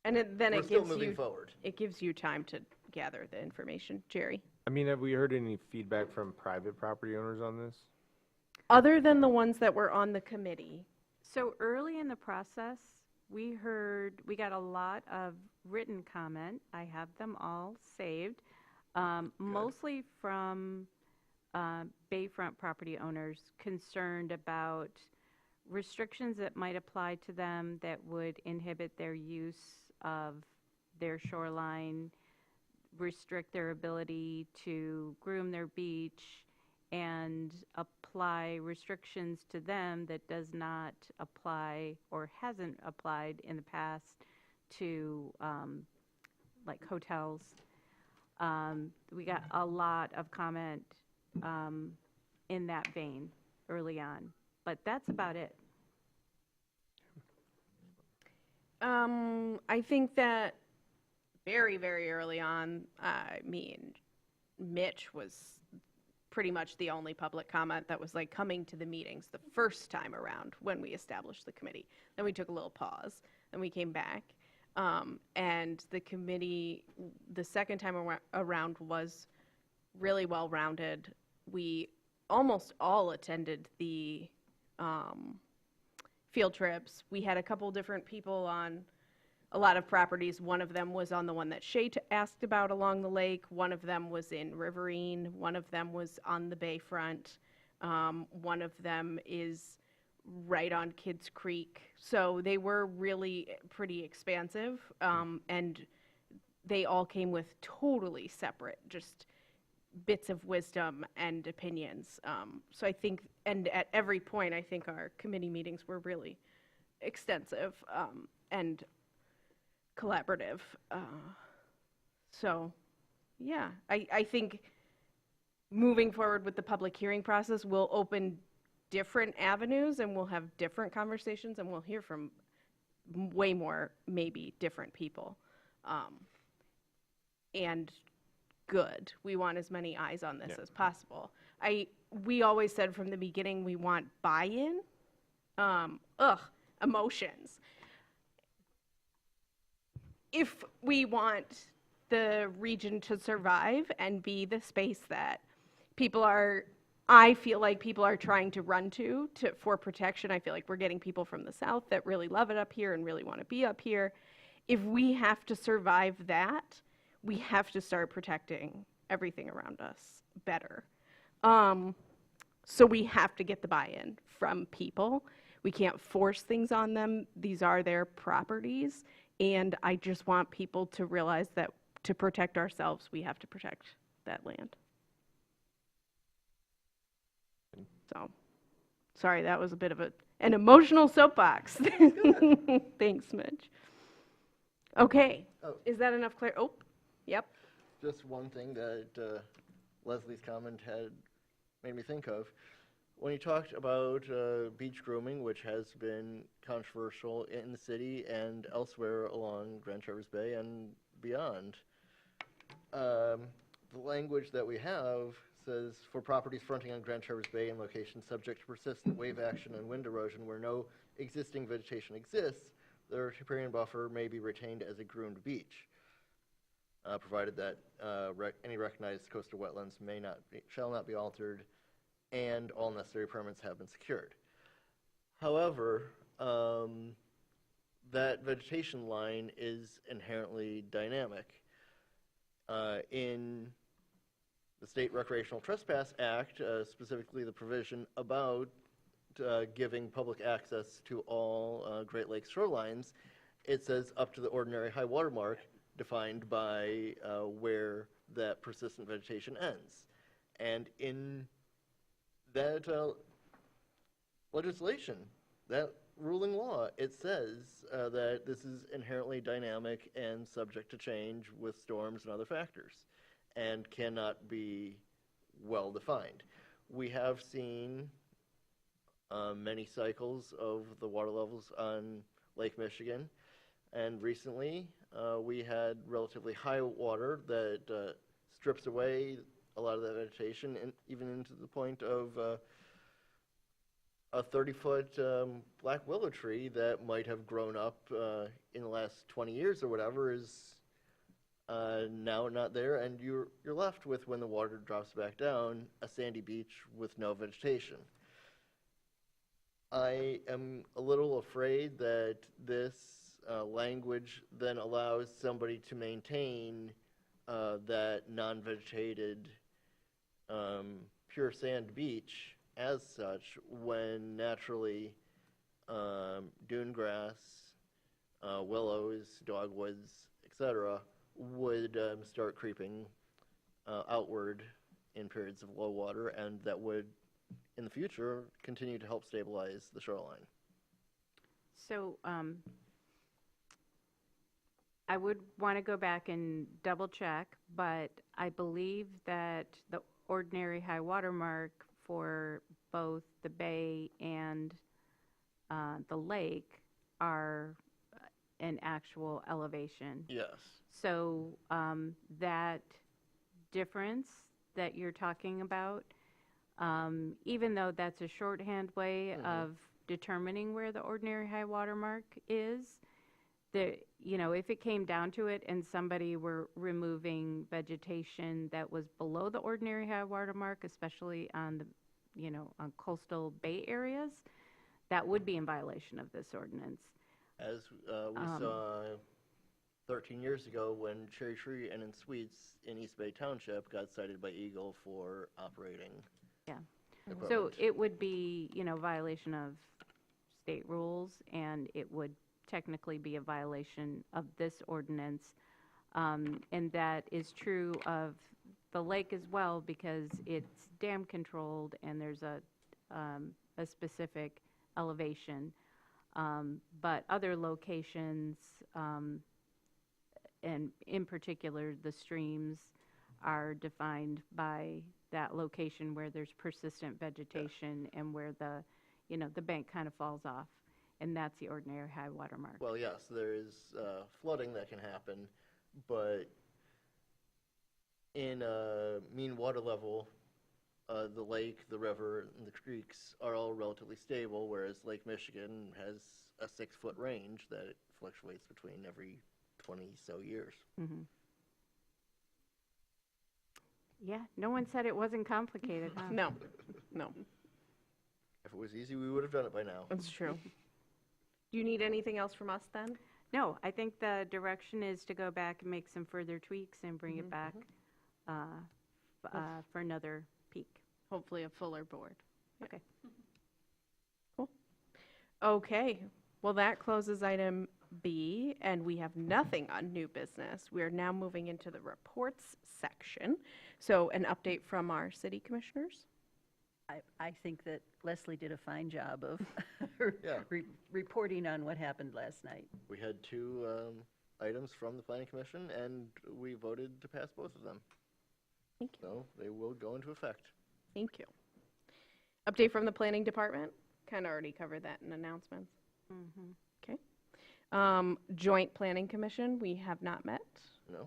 And then We're it still gives moving you, forward. it gives you time to gather the information. Jerry? I mean, have we heard any feedback from private property owners on this? Other than the ones that were on the committee. So early in the process, we got a lot of written comment. I have them all saved, mostly from Bayfront property owners concerned about restrictions that might apply to them that would inhibit their use of their shoreline, restrict their ability to groom their beach, and apply restrictions to them that does not apply or hasn't applied in the past to like hotels. We got a lot of comment in that vein early on, but that's about it. I think that very, very early on, I mean, Mitch was pretty much the only public comment that was like coming to the meetings the first time around when we established the committee. Then we took a little pause, then we came back. And the committee, the second time around was really well-rounded. We almost all attended the field trips. We had a couple different people on a lot of properties. One of them was on the one that Shay asked about along the lake. One of them was in Riverine. One of them was on the bayfront. One of them is right on Kids Creek. So they were really pretty expansive, and they all came with totally separate, just bits of wisdom and opinions. So I think, and at every point, I think our committee meetings were really extensive and collaborative. So, yeah, I think moving forward with the public hearing process will open different avenues, and we'll have different conversations, and we'll hear from way more, maybe, different people. And good. We want as many eyes on this as possible. We always said from the beginning we want buy-in. Emotions. If we want the region to survive and be the space that I feel like people are trying to run to for protection. I feel like we're getting people from the south that really love it up here and really want to be up here. If we have to survive that, we have to start protecting everything around us better. So we have to get the buy-in from people. We can't force things on them. These are their properties. And I just want people to realize that to protect ourselves, we have to protect that land. So, sorry, that was a bit of an emotional soapbox. Thanks, Mitch. Okay, is that enough clear? Oh, yep. Just one thing that Leslie's comment had made me think of. When you talked about beach grooming, which has been controversial in the city and elsewhere along Grand Traverse Bay and beyond, the language that we have says, for properties fronting on Grand Traverse Bay and locations subject to persistent wave action and wind erosion where no existing vegetation exists, the riparian buffer may be retained as a groomed beach, provided that any recognized coastal wetlands shall not be altered and all necessary permits have been secured. However, that vegetation line is inherently dynamic. In the State Recreational Trespass Act, specifically the provision about giving public access to all Great Lakes shorelines, it says up to the ordinary high water mark, defined by where that persistent vegetation ends. And in that legislation, that ruling law, it says that this is inherently dynamic and subject to change with storms and other factors, and cannot be well defined. We have seen many cycles of the water levels on Lake Michigan, and recently we had relatively high water that strips away a lot of that vegetation, and even into the point of a 30-foot black willow tree that might have grown up in the last 20 years or whatever is now not there, and you're left with, when the water drops back down, a sandy beach with no vegetation. I am a little afraid that this language then allows somebody to maintain that non-vegetated pure sand beach as such, when naturally dune grass, willows, dogwoods, etc., would start creeping outward in periods of low water, and that would, in the future, continue to help stabilize the shoreline. So I would want to go back and double check, but I believe that the ordinary high water mark for both the bay and the lake are an actual elevation. Yes. So that difference that you're talking about, even though that's a shorthand way of determining where the ordinary high water mark is, if it came down to it and somebody were removing vegetation that was below the ordinary high water mark, especially on on coastal bay areas, that would be in violation of this ordinance. As we saw 13 years ago when Cherry Tree and in Sweets in East Bay Township got cited by Eagle for operating Yeah. equipment. So it would be, violation of state rules, and it would technically be a violation of this ordinance. And that is true of the lake as well, because it's dam controlled and there's a specific elevation. But other locations, and in particular, the streams are defined by that location where there's persistent vegetation and where the bank kind of falls off. And that's the ordinary high water mark. Well, yes, there is flooding that can happen, but in mean water level, the lake, the river, and the creeks are all relatively stable, whereas Lake Michigan has a 6-foot range that fluctuates between every 20 so years. Mm-hmm. Yeah, no one said it wasn't complicated, huh? No. If it was easy, we would have done it by now. That's true. Do you need anything else from us then? No, I think the direction is to go back and make some further tweaks and bring it back for another peek. Hopefully a fuller board. Okay. Cool. Okay, well, that closes item B, and we have nothing on new business. We are now moving into the reports section. So an update from our city commissioners. I think that Leslie did a fine job of Yeah. reporting on what happened last night. We had 2 items from the Planning Commission, and we voted to pass both of them. Thank you. So they will go into effect. Thank you. Update from the planning department. Kind of already covered that in announcements. Mm-hmm. Okay. Joint Planning Commission, we have not met. No,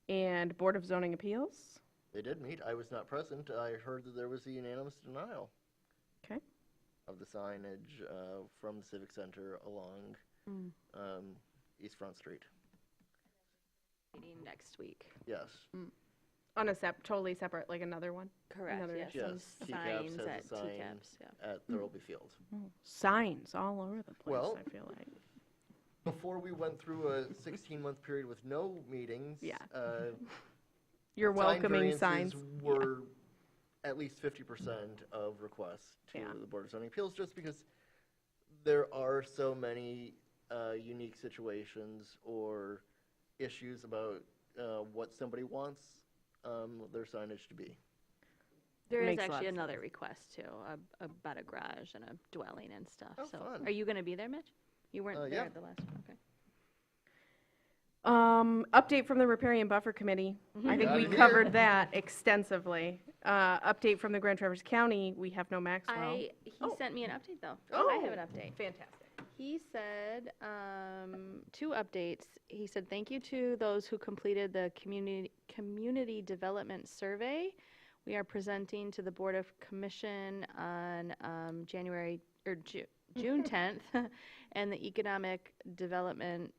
And Board of Zoning Appeals. they did meet. I was not present. I heard that there was a unanimous denial Okay. of the signage from the Civic Center along East Front Street. Meeting next week. Yes. On a totally separate, like another one? Correct, Another yes. issue. Yes. Some TCAPS signs has a at sign TCAPS, yeah. at Thurlby Field. Signs all over the place, Well- I feel like. Before we went through a 16-month period with no meetings, Yeah. You're sign welcoming signs. variances were at least 50% of requests to Yeah. the Board of Zoning Appeals, just because there are so many unique situations or issues about what somebody wants their signage to be. There is Makes a lot actually of another request too, about a garage and a dwelling and stuff. Oh, So, fun. are you going to be there, Mitch? You weren't there yeah. at the last one, okay. Update from the Riparian Buffer Committee. I think Got we it here. covered that extensively. Update from the Grand Traverse County, we have no Maxwell. He Oh. sent me an update though. Oh. I have an update. Fantastic. He said, 2 updates. He said, thank you to those who completed the community development survey. We are presenting to the Board of Commission on June 10th, and the Economic Development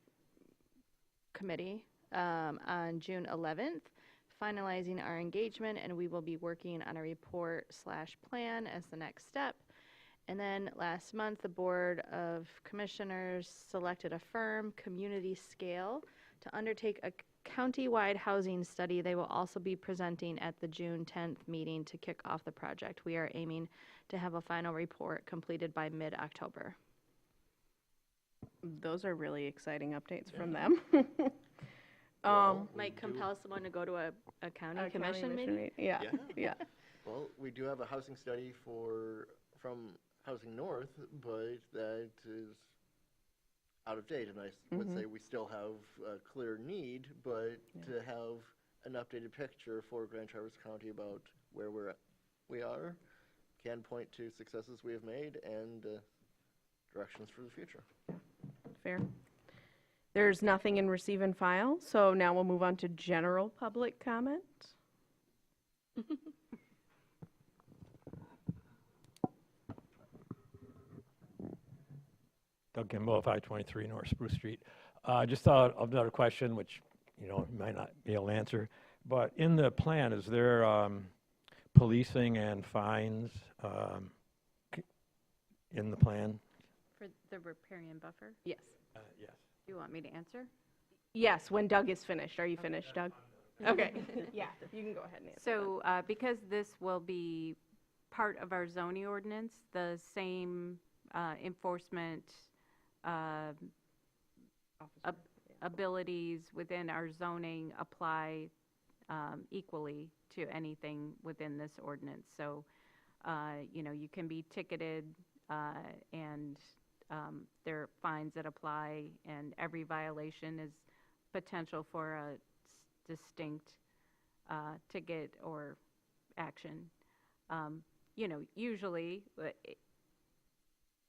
Committee on June 11th, finalizing our engagement, and we will be working on a report/plan as the next step. And then last month, the Board of Commissioners selected a firm, Community Scale, to undertake a county-wide housing study. They will also be presenting at the June 10th meeting to kick off the project. We are aiming to have a final report completed by mid-October. Those are really exciting updates from them. Well, we Might do- compel someone to go to a county Our commission county meeting? Yeah, Yeah. yeah. Well, we do have a housing study from Housing North, but that is out of date, and I would say we still have a clear need, but to have an updated picture for Grand Traverse County about where we are can point to successes we have made and directions for the future. Fair. There's nothing in receive and file, so now we'll move on to general public comment. Doug Kimball, 523 North Spruce Street. Just thought of another question, which, you might not be able to answer. But in the plan, is there policing and fines in the plan? For the riparian buffer? Yes. Yes. Do you want me to answer? Yes, when Doug is finished. Are you finished, Doug? Okay. Yeah, you can go ahead and answer. So because this will be part of our zoning ordinance, the same enforcement abilities within our zoning apply equally to anything within this ordinance. So, you can be ticketed and there are fines that apply, and every violation is potential for a distinct ticket or action. Usually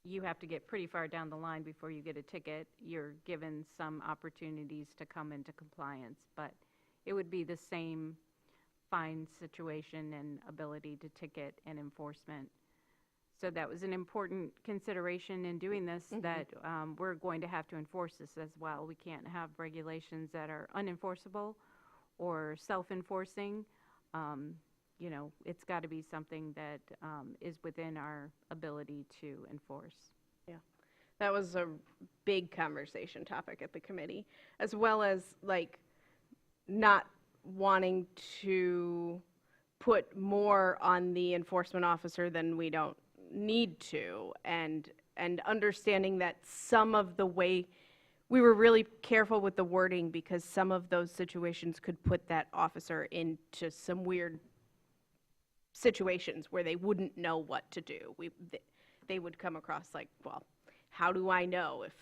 you have to get pretty far down the line before you get a ticket. You're given some opportunities to come into compliance, but it would be the same fine situation and ability to ticket and enforcement. So that was an important consideration in doing this, that we're going to have to enforce this as well. We can't have regulations that are unenforceable or self-enforcing. It's got to be something that is within our ability to enforce. Yeah, that was a big conversation topic at the committee, as well as not wanting to put more on the enforcement officer than we don't need to, and understanding that some of the way we were really careful with the wording, because some of those situations could put that officer into some weird situations where they wouldn't know what to do. They would come across well, how do I know if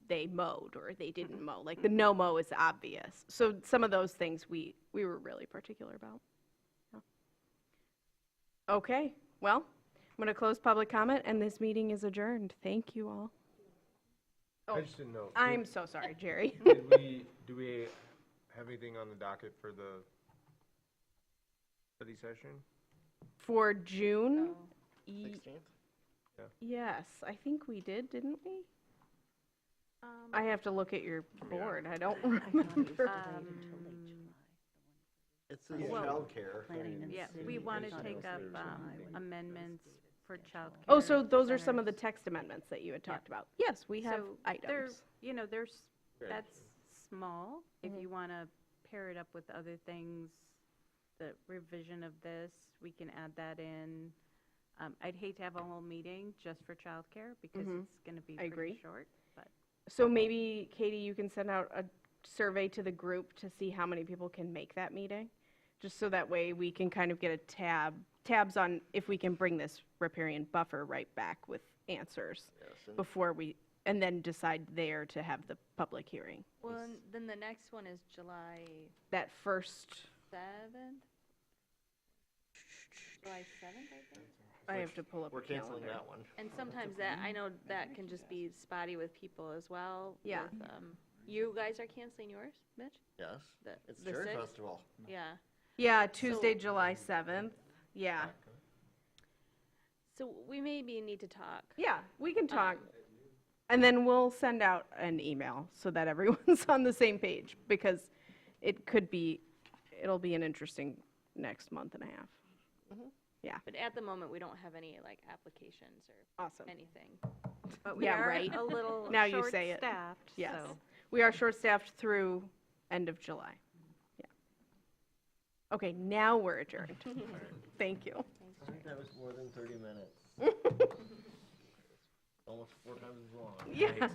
they mowed or they didn't mow? The no mow is obvious. So some of those things we were really particular about. Yeah. Okay, well, I'm going to close public comment, and this meeting is adjourned. Thank you all. I just didn't know. I'm so sorry, Jerry. Do we have anything on the docket for the study session? For June? 16th? Yes, I think we did, didn't we? I have to look at your board. I don't remember. It's the childcare. Yeah, we want to take up amendments for childcare. Oh, so those are some of the text amendments that you had talked about. Yes, we have So items. that's small. If you want to pair it up with other things, the revision of this, we can add that in. I'd hate to have a whole meeting just for childcare because it's going to be I agree. pretty short. But So maybe, Katie, you can send out a survey to the group to see how many people can make that meeting, just so that way we can kind of get a tabs on if we can bring this riparian buffer right back with answers before and then decide there to have the public hearing. Well, and then the next one is July That first, 7th? July 7th, I think? I have to pull up We're a calendar. canceling that one. And sometimes I know that can just be spotty with people as well. Yeah. with, you guys are canceling yours, Mitch? Yes. The- It's the Cherry 6th? Festival. Yeah. Yeah, Tuesday, July 7th. Yeah. So we maybe need to talk. Yeah, we can talk. And then we'll send out an email so that everyone's on the same page, because it'll be an interesting next month and a half. But at the moment, we don't have any applications or Awesome. anything. But we Yeah, are right. a little Now you say it. short-staffed. Yes. So. We are short-staffed through end of July. Yeah. Okay, now we're adjourned. Thank you. I think that was more than 30 minutes. Almost 4 times as long. Yeah.